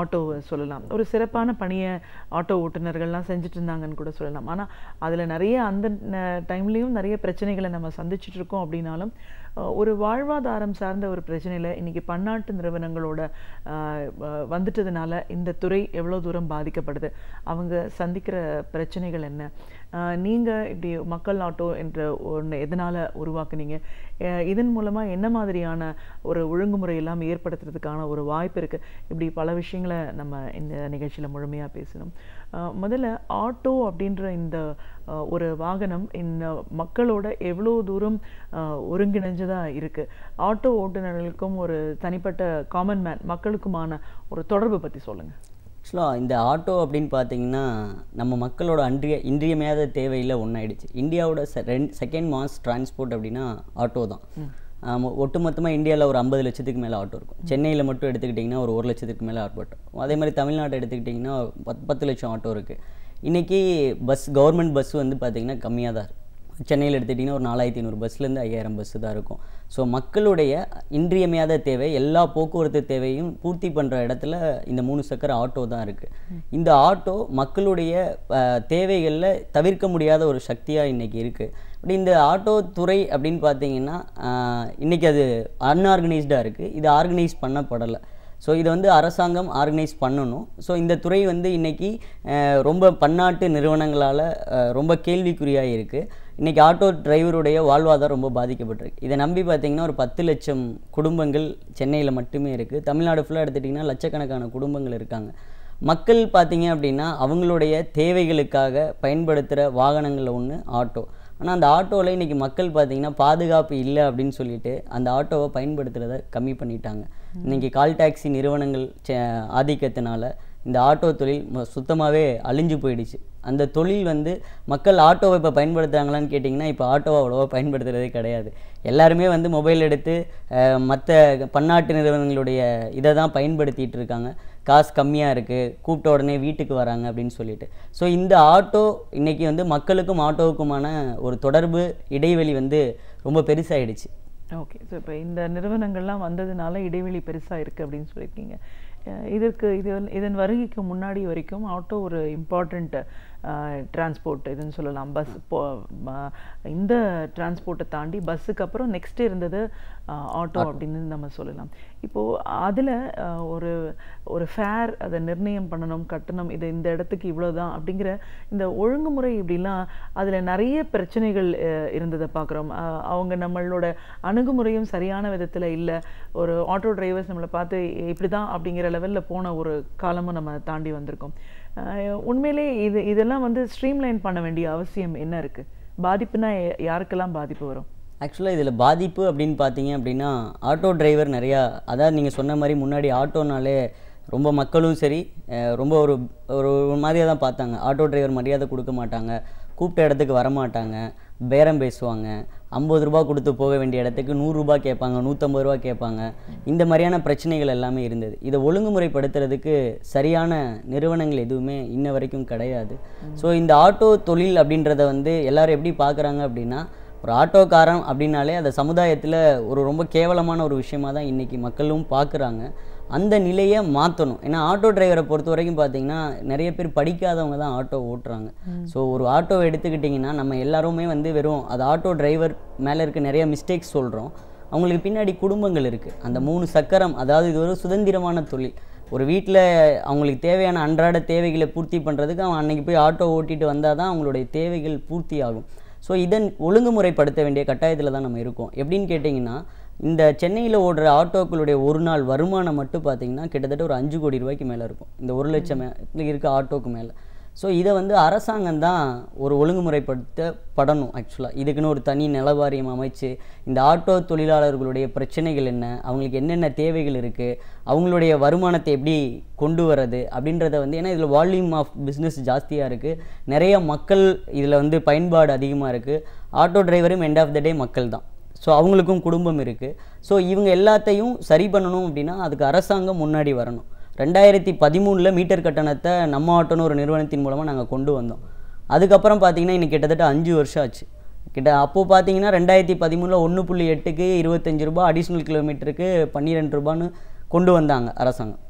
ஆட்டோவை சொல்லலாம். ஒரு சிறப்பான பணியை ஆட்டோ ஓட்டுநர்கள்லாம் செஞ்சுட்டு இருந்தாங்கன்னு கூட சொல்லலாம். ஆனால் அதில் நிறைய அந்த டைம்லேயும் நிறைய பிரச்சனைகளை நம்ம சந்திச்சுட்டு இருக்கோம். அப்படின்னாலும் ஒரு வாழ்வாதாரம் சார்ந்த ஒரு பிரச்சனையில் இன்றைக்கி பன்னாட்டு நிறுவனங்களோட வந்துட்டதுனால இந்த துறை எவ்வளோ தூரம் பாதிக்கப்படுது, அவங்க சந்திக்கிற பிரச்சனைகள் என்ன, நீங்கள் இப்படி மக்கள் ஆட்டோ என்ற ஒன்று எதனால் உருவாக்குனீங்க, இதன் மூலமாக என்ன மாதிரியான ஒரு ஒழுங்குமுறையெல்லாம் ஏற்படுத்துறதுக்கான ஒரு வாய்ப்பு இருக்குது, இப்படி பல விஷயங்களை நம்ம இந்த நிகழ்ச்சியில் முழுமையாக பேசணும். முதல்ல ஆட்டோ அப்படின்ற இந்த ஒரு வாகனம் இந்த மக்களோட எவ்வளோ தூரம் ஒருங்கிணைஞ்சதாக இருக்குது, ஆட்டோ ஓட்டுநர்களுக்கும் ஒரு தனிப்பட்ட காமன் மேன் மக்களுக்குமான ஒரு தொடர்பு பற்றி சொல்லுங்கள். ஆக்சுவலாக இந்த ஆட்டோ அப்படின்னு பார்த்தீங்கன்னா நம்ம மக்களோட இன்றியமையாத தேவையில் ஒன்றாயிடுச்சு. இந்தியாவோட செகண்ட் மாஸ் டிரான்ஸ்போர்ட் அப்படின்னா ஆட்டோ தான். ஒட்டுமொத்தமாக இந்தியாவில் ஒரு 50 லட்சத்துக்கு மேலே ஆட்டோ இருக்கும். சென்னையில் மட்டும் எடுத்துக்கிட்டிங்கன்னா ஒரு 1 லட்சத்துக்கு மேலே ஆட்டோ. அதே மாதிரி தமிழ்நாட்டை எடுத்துக்கிட்டிங்கன்னா 10 லட்சம் ஆட்டோ இருக்குது. இன்றைக்கி கவர்மெண்ட் பஸ் வந்து பார்த்திங்கன்னா கம்மியாக தான் இருக்குது. சென்னையில் எடுத்துக்கிட்டிங்கன்னா ஒரு 4500 பஸ்லேருந்து 5000 பஸ்ஸு தான் இருக்கும். ஸோ மக்களுடைய இன்றியமையாத தேவை, எல்லா போக்குவரத்து தேவையும் பூர்த்தி பண்ணுற இடத்துல இந்த 3 சக்கர ஆட்டோ தான் இருக்குது. இந்த ஆட்டோ மக்களுடைய தேவைகளில் தவிர்க்க முடியாத ஒரு சக்தியாக இன்றைக்கி இருக்குது. அப்படி இந்த ஆட்டோ துறை அப்படின்னு பார்த்தீங்கன்னா இன்றைக்கி அது அன்ஆர்கனைஸ்டாக இருக்குது. இது ஆர்கனைஸ் பண்ணப்படலை. ஸோ இதை வந்து அரசாங்கம் ஆர்கனைஸ் பண்ணணும். ஸோ இந்த துறை வந்து இன்றைக்கி ரொம்ப பன்னாட்டு நிறுவனங்களால் ரொம்ப கேள்விக்குறியாக இருக்குது. இன்றைக்கி ஆட்டோ டிரைவருடைய வாழ்வாதாரம் ரொம்ப பாதிக்கப்பட்டிருக்கு. இதை நம்பி பார்த்திங்கன்னா ஒரு 10 லட்சம் குடும்பங்கள் சென்னையில் மட்டுமே இருக்குது. தமிழ்நாடு ஃபுல்லாக எடுத்துகிட்டிங்கன்னா லட்சக்கணக்கான குடும்பங்கள் இருக்காங்க. மக்கள் பார்த்திங்க அப்படின்னா அவங்களுடைய தேவைகளுக்காக பயன்படுத்துகிற வாகனங்களில் ஒன்று ஆட்டோ. ஆனால் அந்த ஆட்டோவில் இன்றைக்கி மக்கள் பார்த்திங்கன்னா பாதுகாப்பு இல்லை அப்படின்னு சொல்லிட்டு அந்த ஆட்டோவை பயன்படுத்துகிறத கம்மி பண்ணிட்டாங்க. இன்றைக்கி கால் டாக்ஸி நிறுவனங்கள் ஆதிக்கத்தினால இந்த ஆட்டோ தொழில் சுத்தமாகவே அழிஞ்சு போயிடுச்சு. அந்த தொழில் வந்து மக்கள் ஆட்டோவை இப்போ பயன்படுத்துகிறாங்களான்னு கேட்டிங்கன்னா இப்போ ஆட்டோவை அவ்வளோவா பயன்படுத்துகிறதே கிடையாது. எல்லாருமே வந்து மொபைல் எடுத்து மற்ற பன்னாட்டு நிறுவனங்களுடைய இதை தான் பயன்படுத்திகிட்டு இருக்காங்க. காசு கம்மியாக இருக்குது, கூப்பிட்ட உடனே வீட்டுக்கு வராங்க அப்படின்னு சொல்லிட்டு. ஸோ இந்த ஆட்டோ இன்றைக்கி வந்து மக்களுக்கும் ஆட்டோவுக்குமான ஒரு தொடர்பு இடைவெளி வந்து ரொம்ப பெருசாகிடுச்சு. ஓகே. ஸோ இப்போ இந்த நிறுவனங்கள்லாம் வந்ததுனால இடைவெளி பெருசாக இருக்குது அப்படின்னு சொல்லியிருக்கீங்க. இதன் வருகைக்கு முன்னாடி வரைக்கும் ஆட்டோ ஒரு இம்பார்ட்டண்ட் டிரான்ஸ்போர்ட் இதுன்னு சொல்லலாம். பஸ் இந்த டிரான்ஸ்போர்ட்டை தாண்டி பஸ்ஸுக்கு அப்புறம் நெக்ஸ்ட் இருந்தது ஆட்டோ அப்படின்னு நம்ம சொல்லலாம். இப்போது அதில் ஒரு ஃபேர் அதை நிர்ணயம் பண்ணணும், கட்டணம், இது இந்த இடத்துக்கு இவ்வளோ தான் அப்படிங்கிற இந்த ஒழுங்குமுறை இப்படிலாம் அதில் நிறைய பிரச்சனைகள் இருந்ததை பார்க்குறோம். அவங்க நம்மளோட அணுகுமுறையும் சரியான விதத்தில் இல்லை. ஒரு ஆட்டோ டிரைவர்ஸ் நம்மளை பார்த்து இப்படி தான் அப்படிங்கிற லெவலில் போன ஒரு காலமும் நம்ம தாண்டி வந்திருக்கோம். உண்மையிலே இதெல்லாம் வந்து ஸ்ட்ரீம்லைன் பண்ண வேண்டிய அவசியம் என்ன இருக்குது? பாதிப்புனா யாருக்கெல்லாம் பாதிப்பு வரும்? ஆக்சுவலாக இதில் பாதிப்பு அப்படின்னு பார்த்தீங்க அப்படின்னா ஆட்டோ டிரைவர் நிறையா, அதாவது நீங்கள் சொன்ன மாதிரி முன்னாடி ஆட்டோனாலே ரொம்ப மக்களும் சரி ரொம்ப ஒரு ஒரு மாதிரியாக தான் பார்த்தாங்க. ஆட்டோ டிரைவர் மரியாதை கொடுக்க மாட்டாங்க, கூப்பிட்ட இடத்துக்கு வரமாட்டாங்க, பேரம் பேசுவாங்க, 50 ரூபா கொடுத்து போக வேண்டிய இடத்துக்கு 100 ரூபா கேட்பாங்க, 150 ரூபா கேட்பாங்க. இந்த மாதிரியான பிரச்சனைகள் எல்லாமே இருந்தது. இதை ஒழுங்குமுறைப்படுத்துறதுக்கு சரியான நிறுவனங்கள் எதுவுமே இன்ன வரைக்கும் கிடையாது. ஸோ இந்த ஆட்டோ தொழில் அப்படின்றத வந்து எல்லாரும் எப்படி பார்க்குறாங்க அப்படின்னா, ஒரு ஆட்டோக்காரன் அப்படின்னாலே அதை சமுதாயத்தில் ஒரு ரொம்ப கேவலமான ஒரு விஷயமாக தான் இன்றைக்கி மக்களும் பார்க்குறாங்க. அந்த நிலையை மாற்றணும். ஏன்னா ஆட்டோ டிரைவரை பொறுத்த வரைக்கும் பார்த்தீங்கன்னா நிறைய பேர் படிக்காதவங்க தான் ஆட்டோ ஓட்டுறாங்க. ஸோ ஒரு ஆட்டோவை எடுத்துக்கிட்டிங்கன்னா நம்ம எல்லாருமே வந்து வெறும் அது ஆட்டோ டிரைவர் மேலே இருக்க நிறைய மிஸ்டேக்ஸ் சொல்கிறோம். அவங்களுக்கு பின்னாடி குடும்பங்கள் இருக்குது. அந்த 3 சக்கரம், அதாவது இது ஒரு சுதந்திரமான தொழில். ஒரு வீட்டில் அவங்களுக்கு தேவையான அன்றாட தேவைகளை பூர்த்தி பண்ணுறதுக்கு அவன் அன்றைக்கி போய் ஆட்டோ ஓட்டிகிட்டு வந்தால் தான் அவங்களுடைய தேவைகள் பூர்த்தி ஆகும். ஸோ இதன் ஒழுங்குமுறைப்படுத்த வேண்டிய கட்டாயத்தில் தான் நம்ம இருக்கோம். எப்படின்னு கேட்டிங்கன்னா, இந்த சென்னையில் ஓடுற ஆட்டோக்களுடைய ஒரு நாள் வருமானம் மட்டும் பார்த்திங்கன்னா கிட்டத்தட்ட ஒரு 5 கோடி ரூபாய்க்கு மேலே இருக்கும். இந்த 1 லட்சம் இருக்க ஆட்டோக்கு மேலே. ஸோ இதை வந்து அரசாங்கம் தான் ஒரு ஒழுங்குமுறைப்படுத்தப்படணும். ஆக்சுவலாக இதுக்குன்னு ஒரு தனி நலவாரியம் அமைச்சு இந்த ஆட்டோ தொழிலாளர்களுடைய பிரச்சனைகள் என்ன, அவங்களுக்கு என்னென்ன தேவைகள் இருக்குது, அவங்களுடைய வருமானத்தை எப்படி கொண்டு வரது அப்படின்றத வந்து, ஏன்னா இதில் வால்யூம் ஆஃப் பிஸ்னஸ் ஜாஸ்தியாக இருக்குது, நிறைய மக்கள் இதில் வந்து பயன்பாடு அதிகமாக இருக்குது. ஆட்டோ டிரைவரும் எண்ட் ஆஃப் த டே மக்கள் தான். ஸோ அவங்களுக்கும் குடும்பம் இருக்குது. ஸோ இவங்க எல்லாத்தையும் சரி பண்ணணும் அப்படின்னா அதுக்கு அரசாங்கம் முன்னாடி வரணும். 2013 மீட்டர் கட்டணத்தை நம்ம ஆட்டோன்னு ஒரு நிறுவனத்தின் மூலமாக நாங்கள் கொண்டு வந்தோம். அதுக்கப்புறம் பார்த்தீங்கன்னா இன்னைக்கு கிட்டத்தட்ட 5 வருஷம் ஆச்சு. அப்போது பார்த்தீங்கன்னா 2013 1.8க்கு 25 ரூபா, அடிஷ்னல் கிலோமீட்டருக்கு 12 ரூபான்னு கொண்டு வந்தாங்க அரசாங்கம்.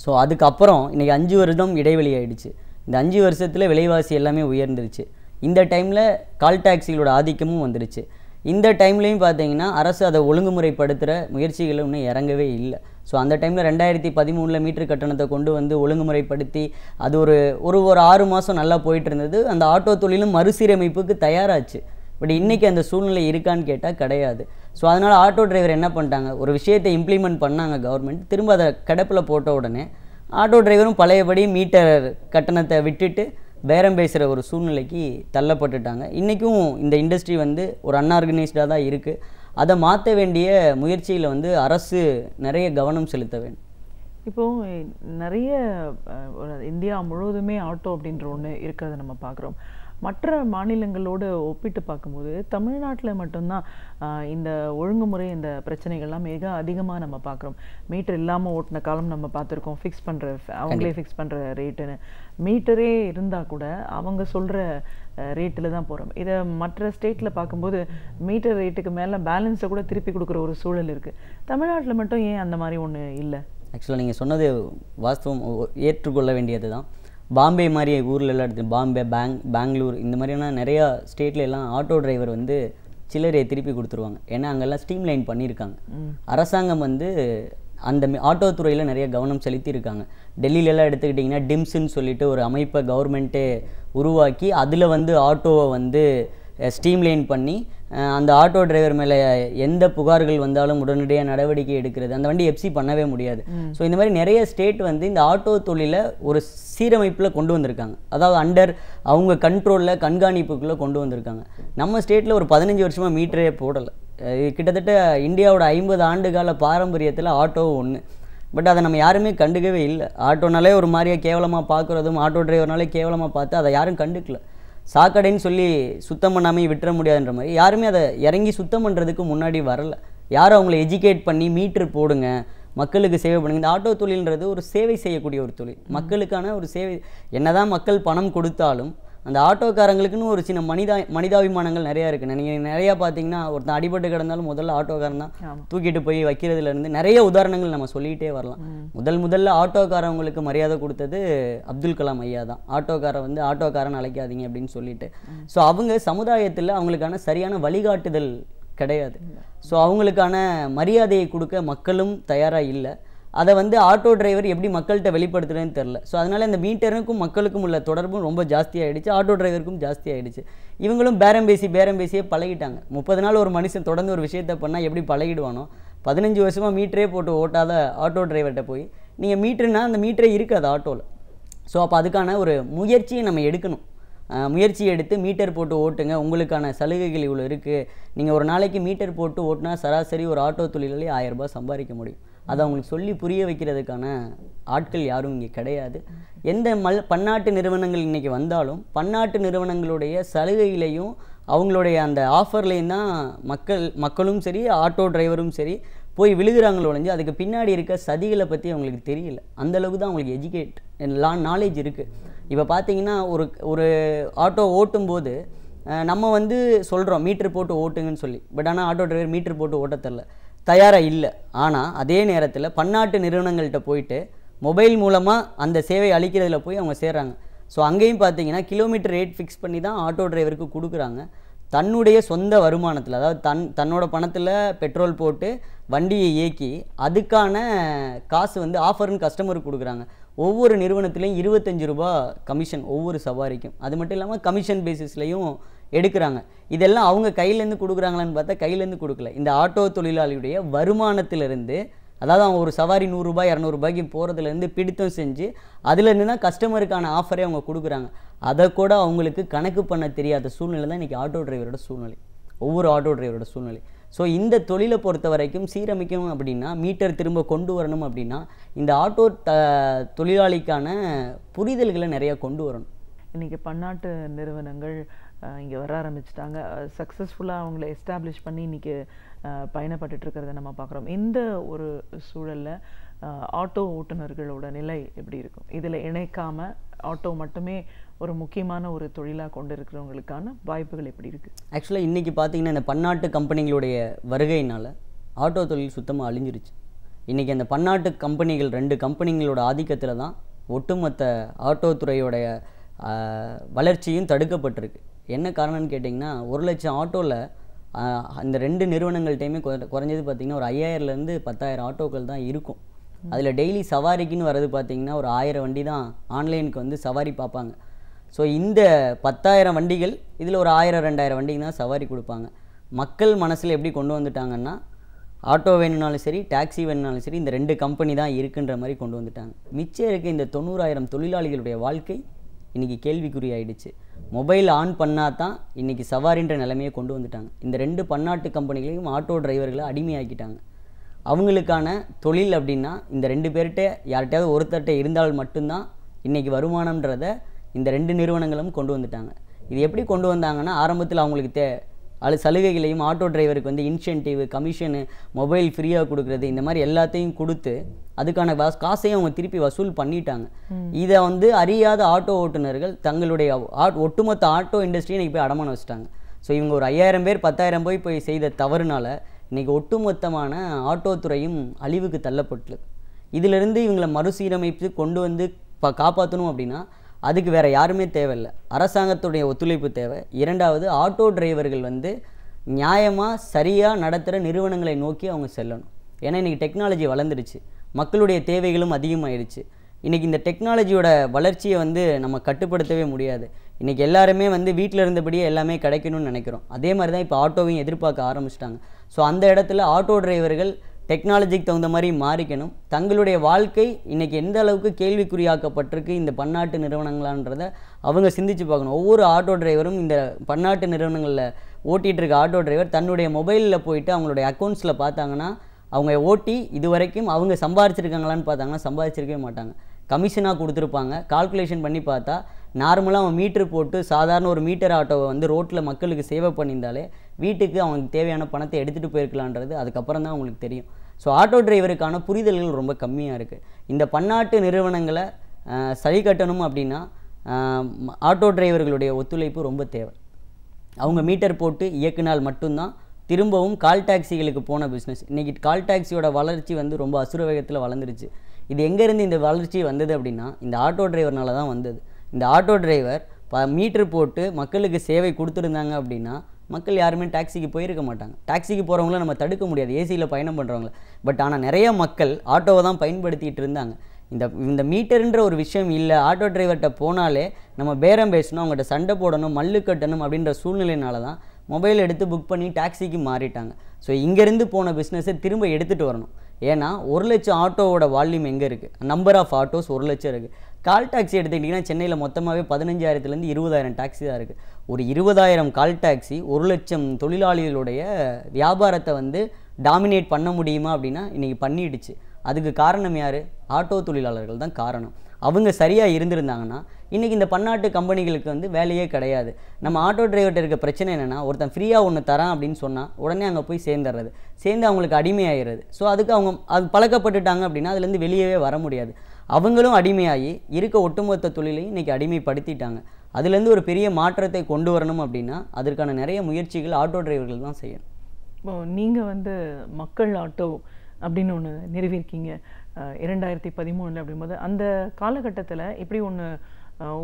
ஸோ அதுக்கப்புறம் இன்றைக்கி 5 வருடம் இடைவெளி ஆகிடுச்சு. இந்த 5 வருஷத்தில் விலைவாசி எல்லாமே உயர்ந்துருச்சு. இந்த டைமில் கால் டாக்ஸிகளோட ஆதிக்கமும் வந்துடுச்சு. இந்த டைம்லையும் பார்த்தீங்கன்னா அரசு அதை ஒழுங்குமுறைப்படுத்துகிற முயற்சிகளை இன்னும் இறங்கவே இல்லை. ஸோ அந்த டைமில் 2013 மீட்டர் கட்டணத்தை கொண்டு வந்து ஒழுங்குமுறைப்படுத்தி அது ஒரு 6 மாதம் நல்லா போயிட்டு இருந்தது. அந்த ஆட்டோ தொழிலும் மறுசீரமைப்புக்கு தயாராச்சு. பட் இன்றைக்கி அந்த சூழ்நிலை இருக்கான்னு கேட்டால் கிடையாது. ஸோ அதனால் ஆட்டோ டிரைவர் என்ன பண்ணிட்டாங்க, ஒரு விஷயத்தை இம்ப்ளிமெண்ட் பண்ணாங்க கவர்மெண்ட், திரும்ப அதை கிடப்பில் போட்ட உடனே ஆட்டோ டிரைவரும் பழையபடி மீட்டர் கட்டணத்தை விட்டுட்டு பேரம் பேசுகிற ஒரு சூழ்நிலைக்கு தள்ளப்பட்டுட்டாங்க. இன்றைக்கும் இந்த இண்டஸ்ட்ரி வந்து ஒரு அன்ஆர்கனைஸ்டாக தான் இருக்குது. அதை மாற்ற வேண்டிய முயற்சியில் வந்து அரசு நிறைய கவனம் செலுத்த வேண்டும். இப்போது நிறைய இந்தியா முழுவதுமே ஆட்டோ அப்படின்ற ஒன்று இருக்கிறத நம்ம பார்க்குறோம். மற்ற மாநிலங்களோடு ஒப்பிட்டு பார்க்கும்போது தமிழ்நாட்டில் மட்டும்தான் இந்த ஒழுங்குமுறை, இந்த பிரச்சனைகள்லாம் மிக அதிகமாக நம்ம பார்க்குறோம். மீட்டர் இல்லாமல் ஓட்டின காலம் நம்ம பார்த்துருக்கோம். ஃபிக்ஸ் பண்ணுற, அவங்களே ஃபிக்ஸ் பண்ணுற ரேட்டுன்னு. மீட்டரே இருந்தால் கூட அவங்க சொல்கிற ரேட்டில் தான் போகிறோம். இதை மற்ற ஸ்டேட்டில் பார்க்கும்போது மீட்டர் ரேட்டுக்கு மேலே பேலன்ஸை கூட திருப்பி கொடுக்குற ஒரு சூழல் இருக்குது. தமிழ்நாட்டில் மட்டும் ஏன் அந்த மாதிரி ஒன்று இல்லை? ஆக்சுவலாக நீங்கள் சொன்னது வாஸ்தவம், ஏற்றுக்கொள்ள வேண்டியது தான். பாம்பே மாதிரி ஊரில் எல்லாம் எடுத்து பாம்பே, பெங்களூர் இந்த மாதிரியான நிறையா ஸ்டேட்ல எல்லாம் ஆட்டோ டிரைவர் வந்து சில்லறையை திருப்பி கொடுத்துருவாங்க. ஏன்னா அங்கெல்லாம் ஸ்ட்ரீம் லைன் பண்ணியிருக்காங்க. அரசாங்கம் வந்து அந்த ஆட்டோ துறையில் நிறைய கவனம் செலுத்தியிருக்காங்க. டெல்லியிலலாம் எடுத்துக்கிட்டிங்கன்னா டிம்ஸ்ன்னு சொல்லிட்டு ஒரு அமைப்பை கவர்மெண்ட்டே உருவாக்கி அதில் வந்து ஆட்டோவை வந்து ஸ்ட்ரீம் லைன் பண்ணி அந்த ஆட்டோ டிரைவர் மேலே எந்த புகார்கள் வந்தாலும் உடனடியாக நடவடிக்கை எடுக்கிறது. அந்த வண்டி எப்சி பண்ணவே முடியாது. ஸோ இந்த மாதிரி நிறைய ஸ்டேட் வந்து இந்த ஆட்டோ தொழிலை ஒரு சீரமைப்பில் கொண்டு வந்திருக்காங்க. அதாவது அண்டர் அவங்க கண்ட்ரோலில், கண்காணிப்புக்குள்ளே கொண்டு வந்திருக்காங்க. நம்ம ஸ்டேட்டில் ஒரு 15 வருஷமாக மீட்டரே போடலை. கிட்டத்தட்ட இந்தியாவோட 50 ஆண்டு கால பாரம்பரியத்தில் ஆட்டோ ஒன்று. பட் அதை நம்ம யாருமே கண்டுக்கவே இல்லை. ஆட்டோனாலே ஒரு மாதிரியாக கேவலமாக பார்க்குறதும், ஆட்டோ டிரைவர்னாலே கேவலமாக பார்த்து அதை யாரும் கண்டுக்கல. சாக்கடைன்னு சொல்லி சுத்தம் பண்ணாமல் விட்டுற முடியாதுன்ற மாதிரி யாருமே அதை இறங்கி சுத்தம் பண்ணுறதுக்கு முன்னாடி வரல. யாரும் அவங்கள எஜுகேட் பண்ணி மீட்ரு போடுங்க, மக்களுக்கு சேவை பண்ணுங்க. இந்த ஆட்டோ தொழில்ன்றது ஒரு சேவை செய்யக்கூடிய ஒரு தொழில், மக்களுக்கான ஒரு சேவை. என்னதான் மக்கள் பணம் கொடுத்தாலும் அந்த ஆட்டோக்காரங்களுக்குன்னு ஒரு சின்ன மனிதாபிமானங்கள் நிறையா இருக்குது. நீங்கள் நிறையா பார்த்தீங்கன்னா ஒருத்தன் அடிபட்டு கிடந்தாலும் முதல்ல ஆட்டோக்காரன் தான் தூக்கிட்டு போய் வைக்கிறதுலேருந்து நிறைய உதாரணங்கள் நம்ம சொல்லிகிட்டே வரலாம். முதல்ல ஆட்டோக்காரவங்களுக்கு மரியாதை கொடுத்தது அப்துல் கலாம் ஐயா தான். ஆட்டோக்காரன் வந்து ஆட்டோக்காரன் அழைக்காதீங்க அப்படின்னு சொல்லிட்டு. ஸோ அவங்க சமுதாயத்தில் அவங்களுக்கான சரியான வழிகாட்டுதல் கிடையாது. ஸோ அவங்களுக்கான மரியாதையை கொடுக்க மக்களும் தயாராக இல்லை. அதை வந்து ஆட்டோ டிரைவர் எப்படி மக்கள்கிட்ட வெளிப்படுத்துறதுன்னு தெரில. ஸோ அதனால் இந்த மீட்டருக்கும் மக்களுக்கும் உள்ள தொடர்பும் ரொம்ப ஜாஸ்தியாகிடுச்சு, ஆட்டோ டிரைவருக்கும் ஜாஸ்தியாகிடுச்சு. இவங்களும் பேரம் பேசியே பழகிட்டாங்க. 30 நாள் ஒரு மனுஷன் தொடர்ந்து ஒரு விஷயத்தை பண்ணால் எப்படி பழகிடுவானோ, 15 வருஷமாக மீட்டரே போட்டு ஓட்டாத ஆட்டோ டிரைவர்கிட்ட போய் நீங்கள் மீட்டருனா அந்த மீட்டரே இருக்காது ஆட்டோவில். ஸோ அப்போ அதுக்கான ஒரு முயற்சியை நம்ம எடுக்கணும். முயற்சி எடுத்து மீட்டர் போட்டு ஓட்டுங்க, உங்களுக்கான சலுகைகள் இவ்வளோ இருக்குது, நீங்கள் ஒரு நாளைக்கு மீட்டர் போட்டு ஓட்டினா சராசரி ஒரு ஆட்டோ தொழிலாளி 1000 ரூபாய் சம்பாதிக்க முடியும். அதை அவங்களுக்கு சொல்லி புரிய வைக்கிறதுக்கான ஆட்கள் யாரும் இங்கே கிடையாது. எந்த பன்னாட்டு நிறுவனங்கள் இன்றைக்கி வந்தாலும் பன்னாட்டு நிறுவனங்களுடைய சலுகையிலையும் அவங்களுடைய அந்த ஆஃபர்லேயும் தான் மக்களும் சரி ஆட்டோ டிரைவரும் சரி போய் விழுகிறாங்களோ ஒழிஞ்சு அதுக்கு பின்னாடி இருக்க சதிகளை பற்றி அவங்களுக்கு தெரியல. அந்தளவுக்கு தான் அவங்களுக்கு நாலேஜ் இருக்குது. இப்போ பார்த்தீங்கன்னா ஒரு ஆட்டோ ஓட்டும்போது நம்ம வந்து சொல்கிறோம் மீட்ரு போட்டு ஓட்டுங்கன்னு சொல்லி, பட் ஆனால் ஆட்டோ டிரைவர் மீட்ரு போட்டு ஓட்ட தெரில, தயாராக இல்லை. ஆனால் அதே நேரத்தில் பன்னாட்டு நிறுவனங்கள்கிட்ட போயிட்டு மொபைல் மூலமாக அந்த சேவை அளிக்கிறதுல போய் அவங்க சேர்றாங்க. ஸோ அங்கேயும் பார்த்தீங்கன்னா கிலோமீட்டர் ரேட் ஃபிக்ஸ் பண்ணி தான் ஆட்டோ டிரைவருக்கு கொடுக்குறாங்க. தன்னுடைய சொந்த வருமானத்தில், அதாவது தன்னோட பணத்தில் பெட்ரோல் போட்டு வண்டியை இயக்கி அதுக்கான காசு வந்து ஆஃபர்னு கஸ்டமருக்கு கொடுக்குறாங்க. ஒவ்வொரு நிறுவனத்துலேயும் 25 ரூபா கமிஷன் ஒவ்வொரு சவாரிக்கும். அது மட்டும் இல்லாமல் கமிஷன் பேசிஸ்லையும் எடுக்கிறாங்க. இதெல்லாம் அவங்க கையிலேருந்து கொடுக்குறாங்களான்னு பார்த்தா கையிலேருந்து கொடுக்கல. இந்த ஆட்டோ தொழிலாளியுடைய வருமானத்திலிருந்து, அதாவது அவங்க ஒரு சவாரி 100 ரூபாய் 200 ரூபாய்க்கு போகிறதுலேருந்து பிடித்தம் செஞ்சு அதுலேருந்து தான் கஸ்டமருக்கான ஆஃபரே அவங்க கொடுக்குறாங்க. அதை கூட அவங்களுக்கு கணக்கு பண்ண தெரியாத சூழ்நிலை தான் இன்றைக்கி ஆட்டோ டிரைவரோட சூழ்நிலை, ஒவ்வொரு ஆட்டோ டிரைவரோட சூழ்நிலை. ஸோ இந்த தொழிலை பொறுத்த வரைக்கும் சீரமைக்கணும் அப்படின்னா, மீட்டர் திரும்ப கொண்டு வரணும் அப்படின்னா இந்த ஆட்டோ தொழிலாளிக்கான புரிதல்களை நிறையா கொண்டு வரணும். இன்றைக்கி பன்னாட்டு நிறுவனங்கள் இங்கே வர ஆரம்பிச்சிட்டாங்க. சக்ஸஸ்ஃபுல்லாக அவங்கள எஸ்டாப்ளிஷ் பண்ணி இன்றைக்கி பயணப்பட்டு இருக்கிறத நம்ம பார்க்குறோம். இந்த ஒரு சூழலில் ஆட்டோ ஓட்டுநர்களோட நிலை எப்படி இருக்கும்? இதில் இணைக்காமல் ஆட்டோ மட்டுமே ஒரு முக்கியமான ஒரு தொழிலாக கொண்டு இருக்கிறவங்களுக்கான வாய்ப்புகள் எப்படி இருக்குது? ஆக்சுவலாக இன்றைக்கி பார்த்தீங்கன்னா இந்த பன்னாட்டு கம்பெனிகளுடைய வருகையினால் ஆட்டோ தொழில் சுத்தமாக அழிஞ்சிருச்சு. இன்றைக்கி அந்த பன்னாட்டு கம்பெனிகள் 2 கம்பெனிகளோட ஆதிக்கத்தில் தான் ஒட்டுமொத்த ஆட்டோ துறையோடைய வளர்ச்சியும் தடுக்கப்பட்டிருக்கு. என்ன காரணம்னு கேட்டிங்கன்னா 1,00,000 ஆட்டோவில் அந்த 2 நிறுவனங்கள்டையுமே குறைஞ்சது பார்த்திங்கன்னா ஒரு 5000லேருந்து 10,000 ஆட்டோக்கள் தான் இருக்கும். அதில் டெய்லி சவாரிக்குன்னு வர்றது பார்த்திங்கன்னா ஒரு 1000 வண்டி தான் ஆன்லைனுக்கு வந்து சவாரி பார்ப்பாங்க. ஸோ இந்த 10,000 வண்டிகள் இதில் ஒரு 1000-2000 வண்டிக்கு தான் சவாரி கொடுப்பாங்க. மக்கள் மனசில் எப்படி கொண்டு வந்துட்டாங்கன்னா, ஆட்டோ வேணுனாலும் சரி டாக்ஸி வேணுனாலும் சரி இந்த 2 கம்பெனி தான் இருக்குன்ற மாதிரி கொண்டு வந்துட்டாங்க. மிச்சம் இருக்க இந்த 90,000 தொழிலாளிகளுடைய வாழ்க்கை இன்றைக்கி கேள்விக்குறி ஆகிடுச்சு. மொபைல் ஆன் பண்ணால் தான் இன்றைக்கி சவாரின்ற நிலைமையை கொண்டு வந்துட்டாங்க. இந்த 2 பன்னாட்டு கம்பெனிகளையும் ஆட்டோ டிரைவர்களை அடிமையாக்கிட்டாங்க. அவங்களுக்கான தொழில் அப்படின்னா இந்த 2 பேர்கிட்ட யார்கிட்டையாவது ஒருத்தர்கிட்ட இருந்தால் மட்டும்தான் இன்றைக்கி வருமானம்ன்றதை இந்த 2 நிறுவனங்களும் கொண்டு வந்துட்டாங்க. இது எப்படி கொண்டு வந்தாங்கன்னா, ஆரம்பத்தில் அவங்களுக்கு சலுகைகளையும் ஆட்டோ டிரைவருக்கு வந்து இன்சென்டிவ், கமிஷனு, மொபைல் ஃப்ரீயாக கொடுக்குறது, இந்த மாதிரி எல்லாத்தையும் கொடுத்து அதுக்கான காசையும் அவங்க திருப்பி வசூல் பண்ணிட்டாங்க. இதை வந்து அறியாத ஆட்டோ ஓட்டுநர்கள் தங்களுடைய ஒட்டுமொத்த ஆட்டோ இண்டஸ்ட்ரியை இன்றைக்கி போய் அடமானம் வச்சுட்டாங்க. ஸோ இவங்க ஒரு 5000 பேர் 10,000 போய் செய்த தவறுனால இன்றைக்கி ஒட்டுமொத்தமான ஆட்டோ துறையும் அழிவுக்கு தள்ளப்பட்டுள்ளது. இதிலிருந்து இவங்களை மறுசீரமைப்பு கொண்டு வந்து காப்பாற்றணும் அப்படின்னா அதுக்கு வேறு யாருமே தேவையில்லை, அரசாங்கத்துடைய ஒத்துழைப்பு தேவை. 2வது ஆட்டோ டிரைவர்கள் வந்து நியாயமாக சரியாக நடத்துகிற நிறுவனங்களை நோக்கி அவங்க செல்லணும். ஏன்னா இன்றைக்கி டெக்னாலஜி வளர்ந்துருச்சு, மக்களுடைய தேவைகளும் அதிகமாகிடுச்சு. இன்றைக்கி இந்த டெக்னாலஜியோட வளர்ச்சியை வந்து நம்ம கட்டுப்படுத்தவே முடியாது. இன்றைக்கி எல்லாருமே வந்து வீட்டில் இருந்தபடியே எல்லாமே கிடைக்கணும்னு நினைக்கிறோம். அதே மாதிரி தான் இப்போ ஆட்டோவையும் எதிர்பார்க்க ஆரம்பிச்சிட்டாங்க. ஸோ அந்த இடத்துல ஆட்டோ டிரைவர்கள் டெக்னாலஜிக்கு தகுந்த மாதிரி மாறிக்கணும். தங்களுடைய வாழ்க்கை இன்றைக்கி எந்த அளவுக்கு கேள்விக்குறியாக்கப்பட்டிருக்கு இந்த பன்னாட்டு நிறுவனங்களான்றதை அவங்க சிந்திச்சு பார்க்கணும். ஒவ்வொரு ஆட்டோ டிரைவரும் இந்த பன்னாட்டு நிறுவனங்களில் ஓட்டிகிட்டு இருக்க ஆட்டோ டிரைவர் தன்னுடைய மொபைலில் போயிட்டு அவங்களுடைய அக்கௌண்ட்ஸில் பார்த்தாங்கன்னா அவங்க ஓட்டி இது வரைக்கும் அவங்க சம்பாதிச்சிருக்காங்களான்னு பார்த்தாங்கன்னா சம்பாதிச்சிருக்கவே மாட்டாங்க. கமிஷனாக கொடுத்துருப்பாங்க. கால்குலேஷன் பண்ணி பார்த்தா நார்மலாக அவன் மீட்ரு போட்டு சாதாரண ஒரு மீட்டர் ஆட்டோவை வந்து ரோட்டில் மக்களுக்கு சேவை பண்ணியிருந்தாலே வீட்டுக்கு அவங்களுக்கு தேவையான பணத்தை எடுத்துகிட்டு போயிருக்கலான்றது அதுக்கப்புறம் தான் அவங்களுக்கு தெரியும். ஸோ ஆட்டோ டிரைவருக்கான புரிதல்கள் ரொம்ப கம்மியாக இருக்குது. இந்த பன்னாட்டு நிறுவனங்களை சரி கட்டணும் அப்படின்னா ஆட்டோ டிரைவர்களுடைய ஒத்துழைப்பு ரொம்ப தேவை. அவங்க மீட்டர் போட்டு இயக்குனால் மட்டும்தான் திரும்பவும் கால் டாக்ஸிகளுக்கு போன பிஸ்னஸ். இன்றைக்கி கால் டாக்ஸியோட வளர்ச்சி வந்து ரொம்ப அசுர வேகத்தில் வளர்ந்துருச்சு. இது எங்கேருந்து இந்த வளர்ச்சி வந்தது அப்படின்னா இந்த ஆட்டோ டிரைவர்னால தான் வந்தது. இந்த ஆட்டோ டிரைவர் மீட்ரு போட்டு மக்களுக்கு சேவை கொடுத்துருந்தாங்க அப்படின்னா மக்கள் யாருமே டாக்ஸிக்கு போயிருக்க மாட்டாங்க. டாக்ஸிக்கு போகிறவங்கள நம்ம தடுக்க முடியாது, ஏசியில் பயணம் பண்ணுறவங்கள. பட் ஆனால் நிறைய மக்கள் ஆட்டோவை தான் பயன்படுத்திகிட்டு இருந்தாங்க. இந்த மீட்டருன்ற ஒரு விஷயம் இல்லை, ஆட்டோ டிரைவர்கிட்ட போனாலே நம்ம பேரம் பேசணும், அவங்ககிட்ட சண்டை போடணும், மல்லு கட்டணும் அப்படின்ற சூழ்நிலையினால தான் மொபைல் எடுத்து புக் பண்ணி டாக்ஸிக்கு மாறிட்டாங்க. ஸோ இங்கேருந்து போன பிஸ்னஸை திரும்ப எடுத்துகிட்டு வரணும். ஏன்னா 1,00,000 ஆட்டோவோட வால்யூம் எங்கே இருக்குது? நம்பர் ஆஃப் ஆட்டோஸ் 1,00,000 இருக்குது. கால் டாக்ஸி எடுத்துக்கிட்டிங்கன்னா சென்னையில் மொத்தமாகவே 15,000 20,000 டாக்ஸி தான் இருக்குது. ஒரு 20,000 கால் டாக்ஸி 1,00,000 தொழிலாளிகளுடைய வியாபாரத்தை வந்து டாமினேட் பண்ண முடியுமா அப்படின்னா இன்றைக்கி பண்ணிடுச்சு. அதுக்கு காரணம் யார்? ஆட்டோ தொழிலாளர்கள் தான் காரணம். அவங்க சரியாக இருந்திருந்தாங்கன்னா இன்றைக்கி இந்த பன்னாட்டு கம்பெனிகளுக்கு வந்து வேலையே கிடையாது. நம்ம ஆட்டோ டிரைவர்கிட்ட இருக்க பிரச்சனை என்னென்னா, ஒருத்தன் ஃப்ரீயாக ஒன்று தரான் அப்படின்னு சொன்னால் உடனே அங்கே போய் சேர்ந்துடுறது, சேர்ந்து அவங்களுக்கு அடிமையாகிறது. ஸோ அதுக்கு அவங்க அது பழக்கப்பட்டுட்டாங்க அப்படின்னா அதுலேருந்து வெளியவே வர முடியாது. அவங்களும் அடிமையாகி இருக்க ஒட்டுமொத்த தொழிலையும் இன்றைக்கி அடிமைப்படுத்திட்டாங்க. அதுலேருந்து ஒரு பெரிய மாற்றத்தை கொண்டு வரணும் அப்படின்னா அதற்கான நிறைய முயற்சிகள் ஆட்டோ டிரைவர்கள் தான் செய்யணும். இப்போது நீங்கள் வந்து மக்கள் ஆட்டோ அப்படின்னு ஒன்று நிறுவியிருக்கீங்க 2013 அப்படிங்கும்போது, அந்த காலகட்டத்தில் இப்படி ஒன்று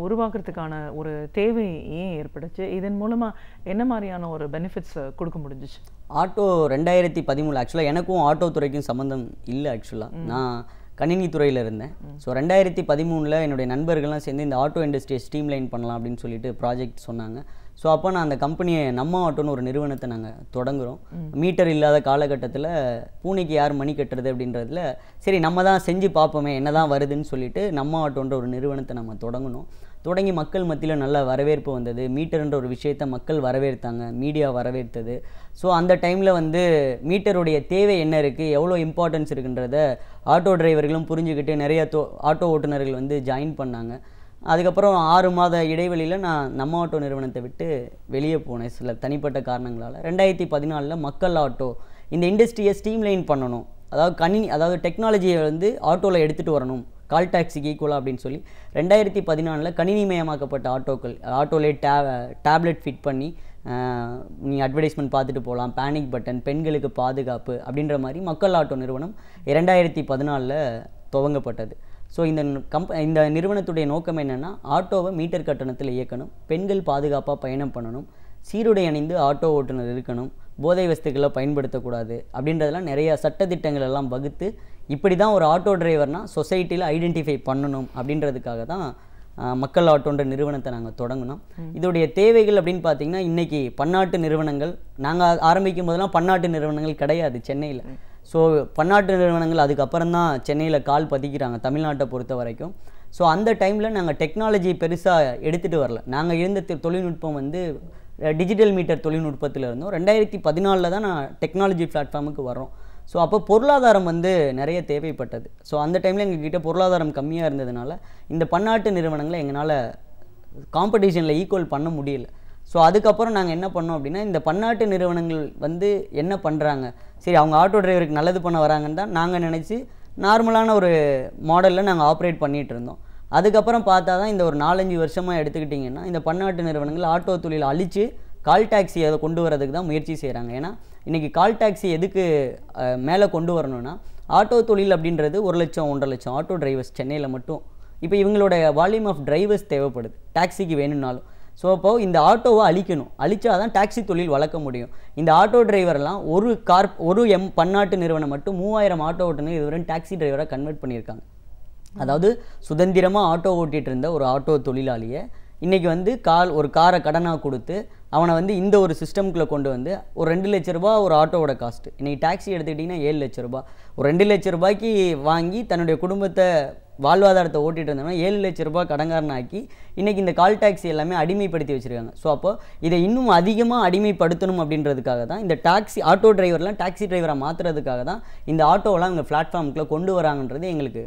உருவாக்குறதுக்கான ஒரு தேவை ஏன் ஏற்பட்டுச்சு? இதன் மூலமாக என்ன மாதிரியான ஒரு பெனிஃபிட்ஸ் கொடுக்க முடிஞ்சிச்சு? ஆட்டோ 2013 ஆக்சுவலாக எனக்கும் ஆட்டோ துறைக்கும் சம்மந்தம் இல்லை. ஆக்சுவலாக நான் கணினி துறையில் இருந்தேன். ஸோ 2013 என்னுடைய நண்பர்கள்லாம் சேர்ந்து இந்த ஆட்டோ இண்டஸ்ட்ரியை ஸ்ட்ரீம்லைன் பண்ணலாம் அப்படின்னு சொல்லிட்டு ப்ராஜெக்ட் சொன்னாங்க. ஸோ அப்போ நான் அந்த கம்பெனியை நம்ம ஆட்டோன்னு ஒரு நிறுவனத்தை நாங்கள் தொடங்குகிறோம். மீட்டர் இல்லாத காலகட்டத்தில் பூனைக்கு யார் மணி கட்டுறது அப்படின்றதுல சரி நம்ம தான் செஞ்சு பார்ப்போமே என்ன தான் வருதுன்னு சொல்லிட்டு நம்ம ஆட்டோன்ற ஒரு நிறுவனத்தை நம்ம தொடங்கினோம். தொடங்கி மக்கள் மத்தியில் நல்ல வரவேற்பு வந்தது. மீட்டர்ன்ற ஒரு விஷயத்தை மக்கள் வரவேற்றாங்க, மீடியா வரவேற்றது. ஸோ அந்த டைமில் வந்து மீட்டருடைய தேவை என்ன இருக்குது, எவ்வளோ இம்பார்ட்டன்ஸ் இருக்குன்றத ஆட்டோ டிரைவர்களும் புரிஞ்சுக்கிட்டு நிறைய ஆட்டோ ஓட்டுநர்கள் வந்து ஜாயின் பண்ணாங்க. அதுக்கப்புறம் 6 மாத இடைவெளியில் நான் நம்ம ஆட்டோ நிறுவனத்தை விட்டு வெளியே போனேன் சில தனிப்பட்ட காரணங்களால். 2014 மக்கள் ஆட்டோ இந்த இண்டஸ்ட்ரியை ஸ்ட்ரீம்லைன் பண்ணணும், அதாவது டெக்னாலஜியை வந்து ஆட்டோவில் எடுத்துகிட்டு வரணும் கால் டாக்ஸிக்கு ஈக்குவலாக அப்படின்னு சொல்லி 2014 கணினிமயமாக்கப்பட்ட ஆட்டோலே டேப்லெட் ஃபிட் பண்ணி நீ அட்வர்டைஸ்மெண்ட் பார்த்துட்டு போகலாம், பேனிக் பட்டன், பெண்களுக்கு பாதுகாப்பு அப்படின்ற மாதிரி மக்கள் ஆட்டோ நிறுவனம் 2014 துவங்கப்பட்டது. ஸோ இந்த நிறுவனத்துடைய நோக்கம் என்னென்னா, ஆட்டோவை மீட்டர் கட்டணத்தில் இயக்கணும், பெண்கள் பாதுகாப்பாக பயணம் பண்ணணும், சீருடை அணிந்து ஆட்டோ ஓட்டுநர் இருக்கணும், போதை வஸ்துக்களை பயன்படுத்தக்கூடாது அப்படின்றதெல்லாம் நிறைய சட்டத்திட்டங்கள் எல்லாம் வகுத்து இப்படி தான் ஒரு ஆட்டோ டிரைவர்னால் சொசைட்டியில் ஐடென்டிஃபை பண்ணணும் அப்படின்றதுக்காக தான் மக்கள் ஆட்டோன்ற நிறுவனத்தை நாங்கள் தொடங்கினோம். இதோடைய தேவைகள் அப்படின்னு பார்த்தீங்கன்னா, இன்றைக்கி பன்னாட்டு நிறுவனங்கள் நாங்கள் ஆரம்பிக்கும் போதெல்லாம் பன்னாட்டு நிறுவனங்கள் கிடையாது சென்னையில். ஸோ பன்னாட்டு நிறுவனங்கள் அதுக்கப்புறம் தான் சென்னையில் கால் பதிக்கிறாங்க தமிழ்நாட்டை பொறுத்த வரைக்கும். ஸோ அந்த டைமில் நாங்கள் டெக்னாலஜி பெருசாக எடுத்துகிட்டு வரல. நாங்கள் இருந்த தொழில்நுட்பம் வந்து டிஜிட்டல் மீட்டர் தொழில்நுட்பத்தில் இருந்தோம். 2014 தான் நான் டெக்னாலஜி பிளாட்ஃபார்முக்கு வரோம். ஸோ அப்போ பொருளாதாரம் வந்து நிறைய தேவைப்பட்டது. ஸோ அந்த டைமில் எங்ககிட்ட பொருளாதாரம் கம்மியாக இருந்ததுனால இந்த பன்னாட்டு நிறுவனங்களை எங்களால் காம்படிஷனில் ஈக்குவல் பண்ண முடியல. ஸோ அதுக்கப்புறம் நாங்கள் என்ன பண்ணோம் அப்படின்னா, இந்த பன்னாட்டு நிறுவனங்கள் வந்து என்ன பண்ணுறாங்க, சரி அவங்க ஆட்டோ டிரைவருக்கு நல்லது பண்ண வராங்கன்னு தான் நாங்கள் நினச்சி நார்மலான ஒரு மாடலில் நாங்கள் ஆப்ரேட் பண்ணிகிட்டு இருந்தோம். அதுக்கப்புறம் பார்த்தா தான் இந்த ஒரு 4-5 வருஷமாக எடுத்துக்கிட்டிங்கன்னா இந்த பன்னாட்டு நிறுவனங்கள் ஆட்டோ தொழிலை அழித்து கால் டாக்ஸி அதை கொண்டு வரதுக்கு தான் முயற்சி செய்கிறாங்க. ஏன்னா இன்றைக்கி கால் டாக்ஸி எதுக்கு மேலே கொண்டு வரணும்னா, ஆட்டோ தொழில் அப்படின்றது 1 லட்சம் 1.5 லட்சம் ஆட்டோ டிரைவர்ஸ் சென்னையில் மட்டும். இப்போ இவங்களோட வால்யூம் ஆஃப் டிரைவர்ஸ் தேவைப்படுது டாக்ஸிக்கு வேணும்னாலும். ஸோ அப்போது இந்த ஆட்டோவை அழிக்கணும், அழிச்சா தான் டாக்ஸி தொழில் வளர்க்க முடியும். இந்த ஆட்டோ டிரைவர்லாம் ஒரு பன்னாட்டு நிறுவனம் மட்டும் 3000 ஆட்டோ ஓட்டுநர் இதுவரை டாக்ஸி டிரைவராக கன்வெர்ட் பண்ணியிருக்காங்க. அதாவது சுதந்திரமாக ஆட்டோ ஓட்டிகிட்டு இருந்த ஒரு ஆட்டோ தொழிலாளியை இன்றைக்கி வந்து ஒரு காரை கடனாக கொடுத்து அவனை வந்து இந்த ஒரு சிஸ்டம்குள்ளே கொண்டு வந்து ஒரு 2 லட்ச ரூபா ஒரு ஆட்டோவோட காஸ்ட்டு. இன்றைக்கி டாக்ஸி எடுத்துக்கிட்டிங்கன்னா 7 லட்ச ரூபா. ஒரு 2 லட்ச ரூபாய்க்கு வாங்கி தன்னுடைய குடும்பத்தை வாழ்வாதாரத்தை ஓட்டிகிட்டு இருந்தோம்னா 7 லட்ச ரூபாய் கடன்காரனாக்கி இன்றைக்கி இந்த கால் டாக்ஸி எல்லாமே அடிமைப்படுத்தி வச்சுருக்காங்க. ஸோ அப்போ இதை இன்னும் அதிகமாக அடிமைப்படுத்தணும் அப்படின்றதுக்காக தான் இந்த ஆட்டோ டிரைவர்லாம் டாக்ஸி டிரைவராக மாற்றுறதுக்காக தான் இந்த ஆட்டோவெலாம் இங்கே பிளாட்ஃபார்முக்குள்ளே கொண்டு வராங்கன்றது எங்களுக்கு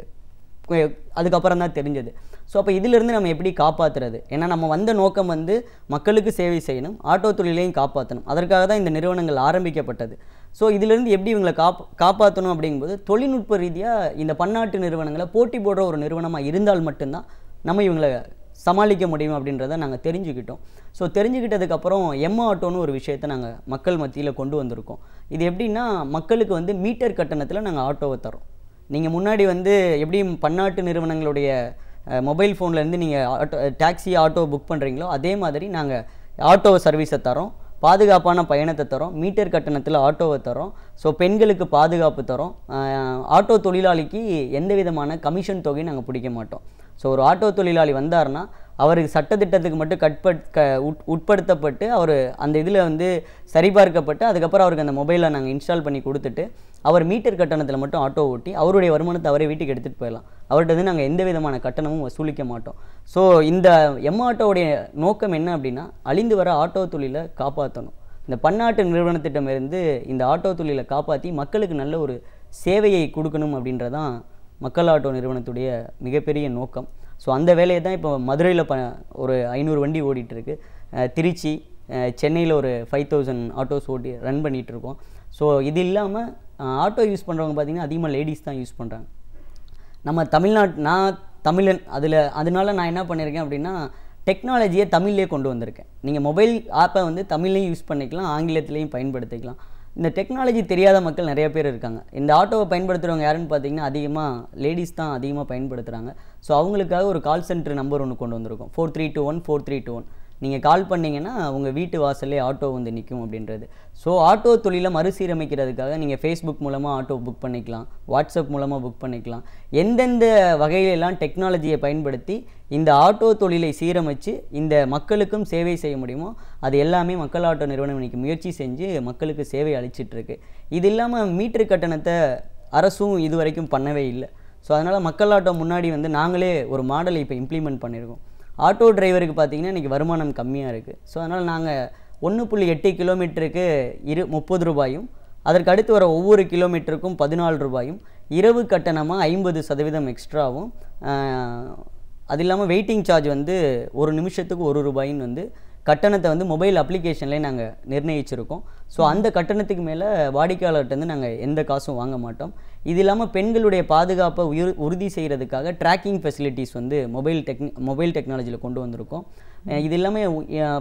அதுக்கப்புறம் தான் தெரிஞ்சது. ஸோ அப்போ இதிலிருந்து நம்ம எப்படி காப்பாற்றுறது? ஏன்னா நம்ம வந்த நோக்கம் வந்து மக்களுக்கு சேவை செய்யணும், ஆட்டோ தொழிலையும் காப்பாற்றணும். அதற்காக தான் இந்த நிறுவனங்கள் ஆரம்பிக்கப்பட்டது. ஸோ இதிலிருந்து எப்படி இவங்களை காப்பாற்றணும் அப்படிங்கும்போது தொழில்நுட்ப ரீதியாக இந்த பன்னாட்டு நிறுவனங்களை போட்டி போடுற ஒரு நிறுவனமாக இருந்தால் மட்டும்தான் நம்ம இவங்களை சமாளிக்க முடியும் அப்படின்றத நாங்கள் தெரிஞ்சுக்கிட்டோம். ஸோ தெரிஞ்சுக்கிட்டதுக்கப்புறம் ஆட்டோன்னு ஒரு விஷயத்தை நாங்கள் மக்கள் மத்தியில் கொண்டு வந்திருக்கோம். இது எப்படின்னா, மக்களுக்கு வந்து மீட்டர் கட்டணத்தில் நாங்கள் ஆட்டோவை தரோம். நீங்கள் முன்னாடி வந்து எப்படியும் பன்னாட்டு நிறுவனங்களுடைய மொபைல் ஃபோன்லேருந்து நீங்கள் டாக்ஸி ஆட்டோ புக் பண்ணுறீங்களோ அதே மாதிரி நாங்கள் ஆட்டோ சர்வீஸை தரோம், பாதுகாப்பான பயணத்தை தரோம், மீட்டர் கட்டணத்தில் ஆட்டோவை தரோம். ஸோ பெண்களுக்கு பாதுகாப்பு தரோம். ஆட்டோ தொழிலாளிக்கு எந்த விதமான கமிஷன் தொகையும் நாங்கள் பிடிக்க மாட்டோம். ஸோ ஒரு ஆட்டோ தொழிலாளி வந்தார்னா அவருக்கு சட்டத்திட்டத்துக்கு மட்டும் உட்படுத்தப்பட்டு அவர் அந்த இதில் வந்து சரிபார்க்கப்பட்டு அதுக்கப்புறம் அவருக்கு அந்த மொபைலை நாங்கள் இன்ஸ்டால் பண்ணி கொடுத்துட்டு அவர் மீட்டர் கட்டணத்தில் மட்டும் ஆட்டோ ஓட்டி அவருடைய வருமானத்தை அவரே வீட்டுக்கு எடுத்துகிட்டு போயிடலாம். அவர்கிட்ட வந்து நாங்கள் எந்த விதமான கட்டணமும் வசூலிக்க மாட்டோம். ஸோ இந்த ஆட்டோவுடைய நோக்கம் என்ன அப்படின்னா, அழிந்து வர ஆட்டோ தொழிலை காப்பாற்றணும். இந்த பன்னாட்டு நிறுவனத்திட்டமிருந்து இந்த ஆட்டோ தொழிலை காப்பாற்றி மக்களுக்கு நல்ல ஒரு சேவையை கொடுக்கணும் அப்படின்றதான் மக்கள் ஆட்டோ நிறுவனத்துடைய மிகப்பெரிய நோக்கம். ஸோ அந்த வேலையை தான் இப்போ மதுரையில் ஒரு 500 வண்டி ஓடிட்டுருக்கு. திருச்சி, சென்னையில் ஒரு 5000 ஆட்டோஸ் ஓட்டி ரன் பண்ணிகிட்ருக்கோம். ஸோ இது இல்லாமல் ஆட்டோ யூஸ் பண்ணுறவங்க பார்த்திங்கன்னா அதிகமாக லேடிஸ் தான் யூஸ் பண்ணுறாங்க. நம்ம நான் தமிழன், அதனால நான் என்ன பண்ணியிருக்கேன் அப்படின்னா, டெக்னாலஜியை தமிழ்லேயே கொண்டு வந்திருக்கேன். நீங்கள் மொபைல் ஆப்பை வந்து தமிழ்லையும் யூஸ் பண்ணிக்கலாம், ஆங்கிலத்திலையும் பயன்படுத்திக்கலாம். இந்த டெக்னாலஜி தெரியாத மக்கள் நிறைய பேர் இருக்காங்க. இந்த ஆட்டோவை பயன்படுத்துகிறவங்க யாருன்னு பார்த்தீங்கன்னா அதிகமாக லேடிஸ் தான் அதிகமாக பயன்படுத்துகிறாங்க. ஸோ அவங்களுக்காக ஒரு கால் சென்டர் நம்பர் ஒன்று கொண்டு வந்திருக்கோம், 43214321. நீங்கள் கால் பண்ணிங்கன்னா உங்கள் வீட்டு வாசல்லே ஆட்டோ வந்து நிற்கும் அப்படின்றது. ஸோ ஆட்டோ தொழிலை மறுசீரமைக்கிறதுக்காக நீங்கள் ஃபேஸ்புக் மூலமாக ஆட்டோ புக் பண்ணிக்கலாம், வாட்ஸ்அப் மூலமாக புக் பண்ணிக்கலாம். எந்தெந்த வகையிலெல்லாம் டெக்னாலஜியை பயன்படுத்தி இந்த ஆட்டோ தொழிலை சீரமைச்சு இந்த மக்களுக்கும் சேவை செய்ய முடியுமோ அது எல்லாமே மக்கள் ஆட்டோ நிறுவனம் இன்றைக்கி முயற்சி செஞ்சு மக்களுக்கு சேவை அளிச்சிட்ருக்கு. இது இல்லாமல் மீட்டர் கட்டணத்தை அரசும் இது வரைக்கும் பண்ணவே இல்லை. ஸோ அதனால் மக்கள் ஆட்டோ முன்னாடி வந்து நாங்களே ஒரு மாடலை இப்போ இம்ப்ளிமெண்ட் பண்ணியிருக்கோம். ஆட்டோ டிரைவருக்கு பார்த்திங்கன்னா இன்றைக்கி வருமானம் கம்மியாக இருக்குது. ஸோ அதனால் நாங்கள் 1.8 கிலோமீட்டருக்கு 30 ரூபாயும், அதற்கு அடுத்து வர ஒவ்வொரு கிலோமீட்டருக்கும் 14 ரூபாயும், இரவு கட்டணமாக 50% எக்ஸ்ட்ராவும், அது இல்லாமல் வெயிட்டிங் சார்ஜ் வந்து 1 நிமிஷத்துக்கு 1 ரூபாயின்னு வந்து கட்டணத்தை வந்து மொபைல் அப்ளிகேஷன்லேயே நாங்கள் நிர்ணயிச்சிருக்கோம். ஸோ அந்த கட்டணத்துக்கு மேலே வாடிக்கையாளர்கிட்டருந்து நாங்கள் எந்த காசும் வாங்க மாட்டோம். இது இல்லாமல் பெண்களுடைய பாதுகாப்பை உறுதி செய்கிறதுக்காக ட்ராக்கிங் ஃபெசிலிட்டிஸ் வந்து மொபைல் டெக்னாலஜியில் கொண்டு வந்திருக்கோம். இது இல்லாமல்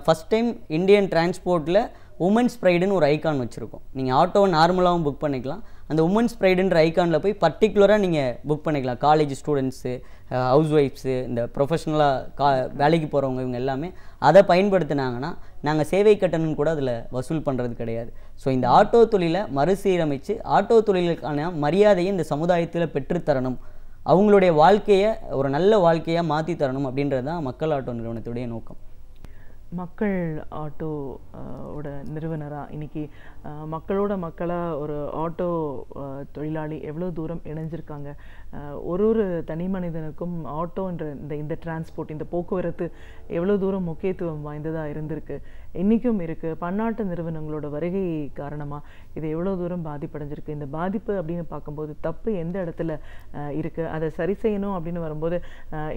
ஃபஸ்ட் டைம் இந்தியன் டிரான்ஸ்போர்ட்டில் உமன்ஸ் ப்ரைடுன்னு ஒரு ஐக்கான் வச்சுருக்கோம். நீங்கள் ஆட்டோவை நார்மலாகவும் புக் பண்ணிக்கலாம், அந்த உமன்ஸ் ப்ரைடுன்ற ஐக்கானில் போய் பர்டிகுலராக நீங்கள் புக் பண்ணிக்கலாம். காலேஜ் ஸ்டூடெண்ட்ஸு, ஹவுஸ் ஒய்ஃப்ஸு, இந்த ப்ரொஃபஷ்னலாக வேலைக்கு போகிறவங்க இவங்க எல்லாமே அதை பயன்படுத்தினாங்கன்னா நாங்கள் சேவை கட்டணம் கூட அதில் வசூல் பண்ணுறது கிடையாது. ஸோ இந்த ஆட்டோ தொழிலை மறுசீரமைச்சு ஆட்டோ தொழிலுக்கான மரியாதையை இந்த சமுதாயத்தில் பெற்றுத்தரணும், அவங்களுடைய வாழ்க்கையை ஒரு நல்ல வாழ்க்கையாக மாற்றி தரணும் அப்படின்றது தான் மக்கள் ஆட்டோ நிறுவனத்துடைய நோக்கம். மக்கள் ஆட்டோ ஓட நிறுவனராக இன்றைக்கி மக்களோட மக்களாக ஒரு ஆட்டோ தொழிலாளி எவ்வளோ தூரம் இணைஞ்சிருக்காங்க. ஒரு தனி மனிதனுக்கும் ஆட்டோன்ற இந்த டிரான்ஸ்போர்ட், இந்த போக்குவரத்து எவ்வளோ தூரம் முக்கியத்துவம் வாய்ந்ததாக இருந்திருக்கு, இன்றைக்கும் இருக்குது. பன்னாட்டு நிறுவனங்களோட வருகை காரணமாக இது எவ்வளோ தூரம் பாதிப்படைஞ்சிருக்கு. இந்த பாதிப்பு அப்படின்னு பார்க்கும்போது தப்பு எந்த இடத்துல இருக்குது, அதை சரி செய்யணும் அப்படின்னு வரும்போது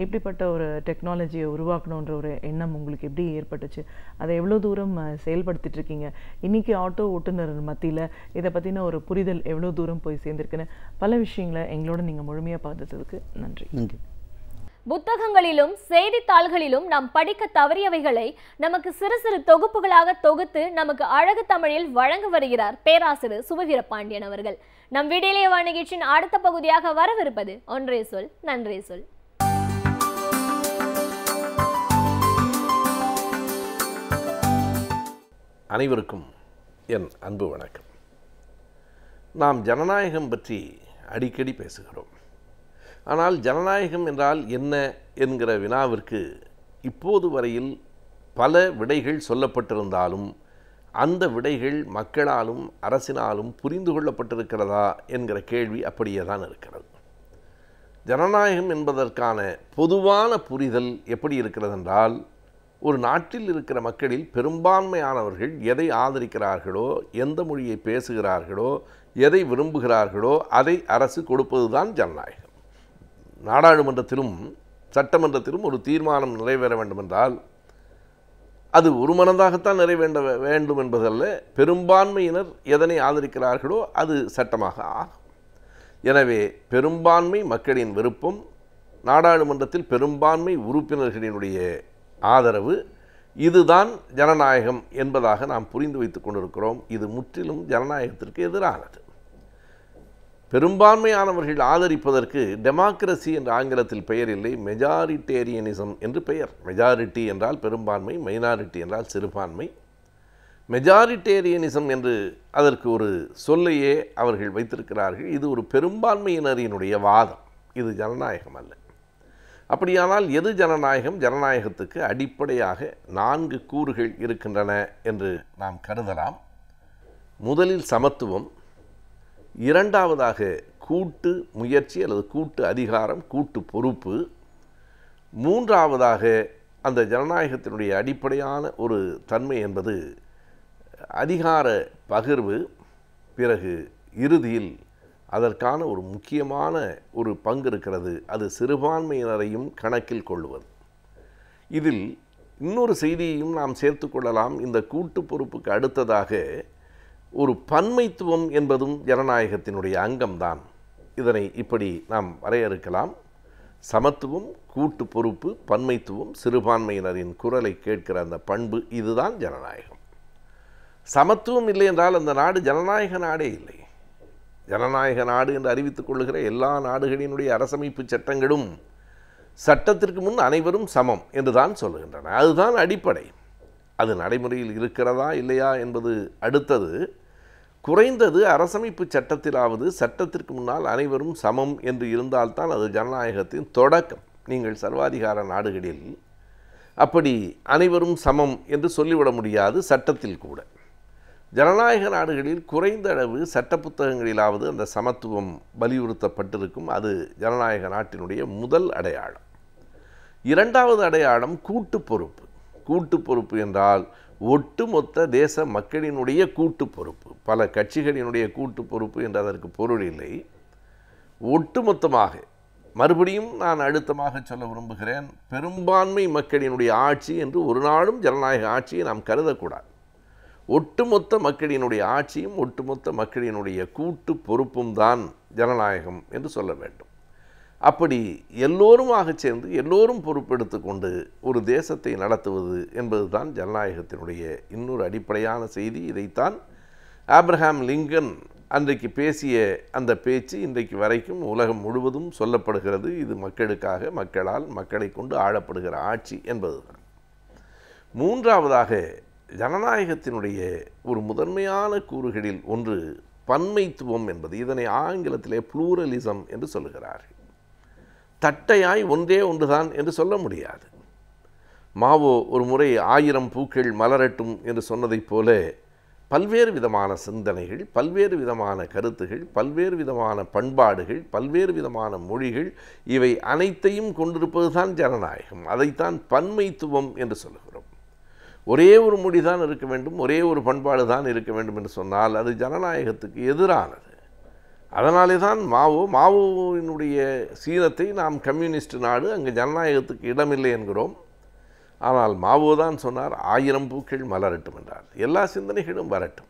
இப்படிப்பட்ட ஒரு டெக்னாலஜியை உருவாக்கணுன்ற ஒரு எண்ணம் உங்களுக்கு எப்படி ஏற்பட்டுச்சு, அதை எவ்வளோ தூரம் செயல்படுத்திட்டு இருக்கீங்க, இன்றைக்கி ஆட்டோ ஓட்டுநர் மத்தியில் இதை பற்றின ஒரு புரிதல் எவ்வளோ தூரம் போய் சேர்ந்துருக்குன்னு பல விஷயங்களை எங்களோட நீங்கள் முழுமையாக பார்த்ததுக்கு நன்றி. நன்றி. புத்தகங்களிலும் செய்தித்தாள்களிலும் நாம் படிக்க தவறியவைகளை நமக்கு சிறு சிறு தொகுப்புகளாக தொகுத்து நமக்கு அழகு தமிழில் வழங்க வருகிறார் பேராசிரியர் சுபவீரபாண்டியன் அவர்கள். நம் விடியலேவா நிகழ்ச்சியின் அடுத்த பகுதியாக வரவிருப்பது ஒன்றே சொல் நன்றே சொல். அனைவருக்கும் என் அன்பு வணக்கம். நாம் ஜனநாயகம் பற்றி அடிக்கடி பேசுகிறோம். ஆனால் ஜனநாயகம் என்றால் என்ன என்கிற வினாவிற்கு இப்போது வரையில் பல விடைகள் சொல்லப்பட்டிருந்தாலும் அந்த விடைகள் மக்களாலும் அரசினாலும் புரிந்து கொள்ளப்பட்டிருக்கிறதா என்கிற கேள்வி அப்படியே தான் இருக்கிறது. ஜனநாயகம் என்பதற்கான பொதுவான புரிதல் எப்படி இருக்கிறது என்றால், ஒரு நாட்டில் இருக்கிற மக்களில் பெரும்பான்மையானவர்கள் எதை ஆதரிக்கிறார்களோ, எந்த மொழியை பேசுகிறார்களோ, எதை விரும்புகிறார்களோ அதை அரசு கொடுப்பது தான் ஜனநாயகம். நாடாளுமன்றத்திலும் சட்டமன்றத்திலும் ஒரு தீர்மானம் நிறைவேற வேண்டுமென்றால் அது ஒரு மனதாகத்தான் நிறைவேற வேண்டும் என்பதல்ல, பெரும்பான்மையினர் எதனை ஆதரிக்கிறார்களோ அது சட்டமாக ஆகும். எனவே பெரும்பான்மை மக்களின் விருப்பம், நாடாளுமன்றத்தில் பெரும்பான்மை உறுப்பினர்களினுடைய ஆதரவு, இதுதான் ஜனநாயகம் என்பதாக நாம் புரிந்து வைத்துக் கொண்டிருக்கிறோம். இது முற்றிலும் ஜனநாயகத்திற்கு எதிரானது. பெரும்பான்மையானவர்கள் ஆதரிப்பதற்கு டெமோக்ரஸி என்ற ஆங்கிலத்தில் பெயர் இல்லை, மெஜாரிட்டேரியனிசம் என்று பெயர். மெஜாரிட்டி என்றால் பெரும்பான்மை, மைனாரிட்டி என்றால் சிறுபான்மை. மெஜாரிட்டேரியனிசம் என்று அதற்கு ஒரு சொல்லையே அவர்கள் வைத்திருக்கிறார்கள். இது ஒரு பெரும்பான்மையினரினுடைய வாதம், இது ஜனநாயகம் அல்ல. அப்படியானால் எது ஜனநாயகம்? ஜனநாயகத்துக்கு அடிப்படையாக 4 கூறுகள் இருக்கின்றன என்று நாம் கருதலாம். முதலில் சமத்துவம், இரண்டாவதாக கூட்டு முயற்சி அல்லது கூட்டு அதிகாரம், கூட்டு பொறுப்பு. மூன்றாவதாக அந்த ஜனநாயகத்தினுடைய அடிப்படையான ஒரு தன்மை என்பது அதிகார பகிர்வு. பிறகு இறுதியில் அதற்கான ஒரு முக்கியமான ஒரு பங்கு இருக்கிறது, அது சிறுபான்மையினரையும் கணக்கில் கொள்வது. இதில் இன்னொரு செய்தியையும் நாம் சேர்த்து கொள்ளலாம். இந்த கூட்டு பொறுப்புக்கு அடுத்ததாக ஒரு பன்மைத்துவம் என்பதும் ஜனநாயகத்தினுடைய அங்கம்தான். இதனை இப்படி நாம் வரையறுக்கலாம்: சமத்துவம், கூட்டு பொறுப்பு, பன்மைத்துவம், சிறுபான்மையினரின் குரலை கேட்கிற அந்த பண்பு, இதுதான் ஜனநாயகம். சமத்துவம் இல்லை என்றால் அந்த நாடு ஜனநாயக நாடே இல்லை. ஜனநாயக நாடு என்று அறிவித்துக் கொள்ளுகிற எல்லா நாடுகளினுடைய அரசமைப்பு சட்டங்களும் சட்டத்திற்கு முன் அனைவரும் சமம் என்று தான் சொல்லுகின்றன. அதுதான் அடிப்படை. அது நடைமுறையில் இருக்கிறதா இல்லையா என்பது அடுத்தது. குறைந்தது அரசமைப்பு சட்டத்திலாவது சட்டத்திற்கு முன்னால் அனைவரும் சமம் என்று இருந்தால்தான் அது ஜனநாயகத்தின் தொடக்கம். நீங்கள் சர்வாதிகார நாடுகளில் அப்படி அனைவரும் சமம் என்று சொல்லிவிட முடியாது. சட்டத்தில் கூட ஜனநாயக நாடுகளில் குறைந்த அளவு சட்ட புத்தகங்களிலாவது அந்த சமத்துவம் வலியுறுத்தப்பட்டிருக்கும். அது ஜனநாயக நாட்டினுடைய முதல் அடையாளம். இரண்டாவது அடையாளம் கூட்டு பொறுப்பு. கூட்டு பொறுப்பு என்றால் ஒட்டுமொத்த தேச மக்களினுடைய கூட்டு பொறுப்பு. பல கட்சிகளினுடைய கூட்டு பொறுப்பு என்று அதற்கு பொருள் இல்லை. ஒட்டுமொத்தமாக, மறுபடியும் நான் அழுத்தமாக சொல்ல விரும்புகிறேன், பெரும்பான்மை மக்களினுடைய ஆட்சி என்று ஒரு நாளும் ஜனநாயக ஆட்சியை நாம் கருதக்கூடாது. ஒட்டுமொத்த மக்களினுடைய ஆட்சியும் ஒட்டுமொத்த மக்களினுடைய கூட்டு பொறுப்பும் தான் ஜனநாயகம் என்று சொல்ல வேண்டும். அப்படி எல்லோருமாக சேர்ந்து எல்லோரும் பொறுப்பெடுத்து கொண்டு ஒரு தேசத்தை நடத்துவது என்பது தான் ஜனநாயகத்தினுடைய இன்னொரு அடிப்படையான செய்தி. இதைத்தான் ஆப்ரஹாம் லிங்கன் அன்றைக்கு பேசிய அந்த பேச்சு இன்றைக்கு வரைக்கும் உலகம் முழுவதும் சொல்லப்படுகிறது. இது மக்களுக்காக, மக்களால், மக்களை கொண்டு ஆளப்படுகிற ஆட்சி என்பதுதான். மூன்றாவதாக ஜனநாயகத்தினுடைய ஒரு முதன்மையான கூறுகளில் ஒன்று பன்மைத்துவம் என்பது. இதனை ஆங்கிலத்திலே ப்ளூரலிசம் என்று சொல்லுகிறார்கள். தட்டையாய் ஒன்றே ஒன்றுதான் என்று சொல்ல முடியாது. மாவோ ஒரு முறை 1000 பூக்கள் மலரட்டும் என்று சொன்னதைப் போல பல்வேறு விதமான சிந்தனைகள், பல்வேறு விதமான கருத்துகள், பல்வேறு விதமான பண்பாடுகள், பல்வேறு விதமான மொழிகள், இவை அனைத்தையும் கொண்டிருப்பது தான் ஜனநாயகம். அதைத்தான் பன்மைத்துவம் என்று சொல்லுகிறோம். ஒரே ஒரு மொழி தான் இருக்க வேண்டும், ஒரே ஒரு பண்பாடு தான் இருக்க வேண்டும் என்று சொன்னால் அது ஜனநாயகத்துக்கு எதிரானது. அதனாலே தான் மாவோவினுடைய சீனத்தை நாம் கம்யூனிஸ்ட் நாடு, அங்கு ஜனநாயகத்துக்கு இடமில்லை என்கிறோம். ஆனால் மாவோ தான் சொன்னார் 1000 பூக்கள் மலரட்டும் என்றார். எல்லா சிந்தனைகளும் வரட்டும்,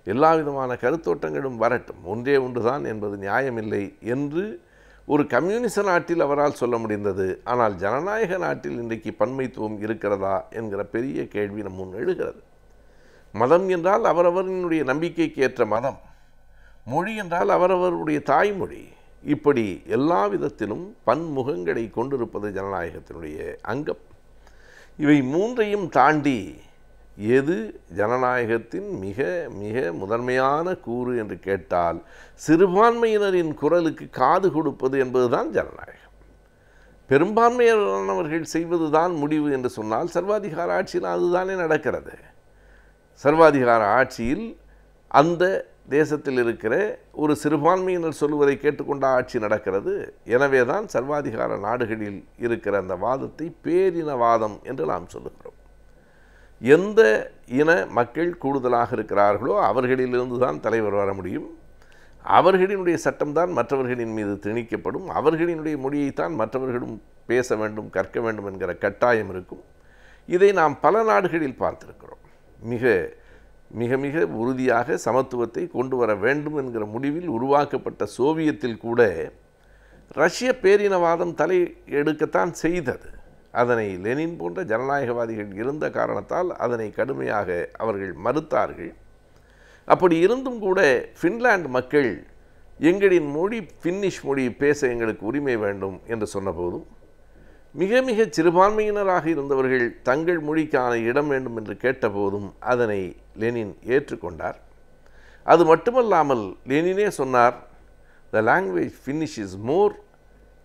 எல்லா விதமான கருத்தோட்டங்களும் வரட்டும், ஒன்றே ஒன்று தான் என்பது நியாயமில்லை என்று ஒரு கம்யூனிச நாட்டில் அவரால் சொல்ல முடிந்தது. ஆனால் ஜனநாயக நாட்டில் இன்றைக்கு பன்மைத்துவம் இருக்கிறதா என்கிற பெரிய கேள்வி நம் முன் எழுகிறது. மதம் என்றால் அவரவரினுடைய நம்பிக்கைக்கு ஏற்ற மதம், மொழி என்றால் அவரவருடைய தாய்மொழி. இப்படி எல்லா விதத்திலும் பன்முகங்களை கொண்டிருப்பது ஜனநாயகத்தினுடைய அங்கம். இவை மூன்றையும் தாண்டி எது ஜனநாயகத்தின் மிக மிக முதன்மையான கூறு என்று கேட்டால் சிறுபான்மையினரின் குரலுக்கு காது கொடுப்பது என்பதுதான் ஜனநாயகம். பெரும்பான்மையானவர்கள் செய்வது தான் முடிவு என்று சொன்னால் சர்வாதிகார ஆட்சியில் அதுதானே நடக்கிறது. சர்வாதிகார ஆட்சியில் அந்த தேசத்தில் இருக்கிற ஒரு சிறுபான்மையினர் சொல்லுவதை கேட்டுக்கொண்ட ஆட்சி நடக்கிறது. எனவே தான் சர்வாதிகார நாடுகளில் இருக்கிற அந்த வாதத்தை பேரினவாதம் என்று நாம் சொல்லுகிறோம். எந்த இன மக்கள் கூடுதலாக இருக்கிறார்களோ அவர்களிலிருந்து தான் தலைவர் வர முடியும். அவர்களினுடைய சட்டம்தான் மற்றவர்களின் மீது திணிக்கப்படும். அவர்களினுடைய மொழியைத்தான் மற்றவர்களும் பேச வேண்டும், கற்க வேண்டும் என்கிற கட்டாயம் இருக்கும். இதை நாம் பல நாடுகளில் பார்த்திருக்கிறோம். மிக மிக மிக உறுதியாக சமத்துவத்தை கொண்டு வர வேண்டும் என்கிற முடிவில் உருவாக்கப்பட்ட சோவியத்தில் கூட ரஷ்ய பேரினவாதம் தலை எடுக்கத்தான் செய்தது. அதனை லெனின் போன்ற ஜனநாயகவாதிகள் இருந்த காரணத்தால் அதனை கடுமையாக அவர்கள் மறுத்தார்கள். அப்படி இருந்தும் கூட ஃபின்லாந்து மக்கள் எங்களின் மொழி ஃபின்னிஷ் மொழி பேச எங்களுக்கு உரிமை வேண்டும் என்று சொன்னபோதும் மிக மிக சிறுபான்மையினராக இருந்தவர்கள் தங்கள் மொழிக்கான இடம் வேண்டும் என்று கேட்டபோதும் அதனை லெனின் ஏற்றுக்கொண்டார். அது மட்டுமல்லாமல் லெனினே சொன்னார், the language Finnish is more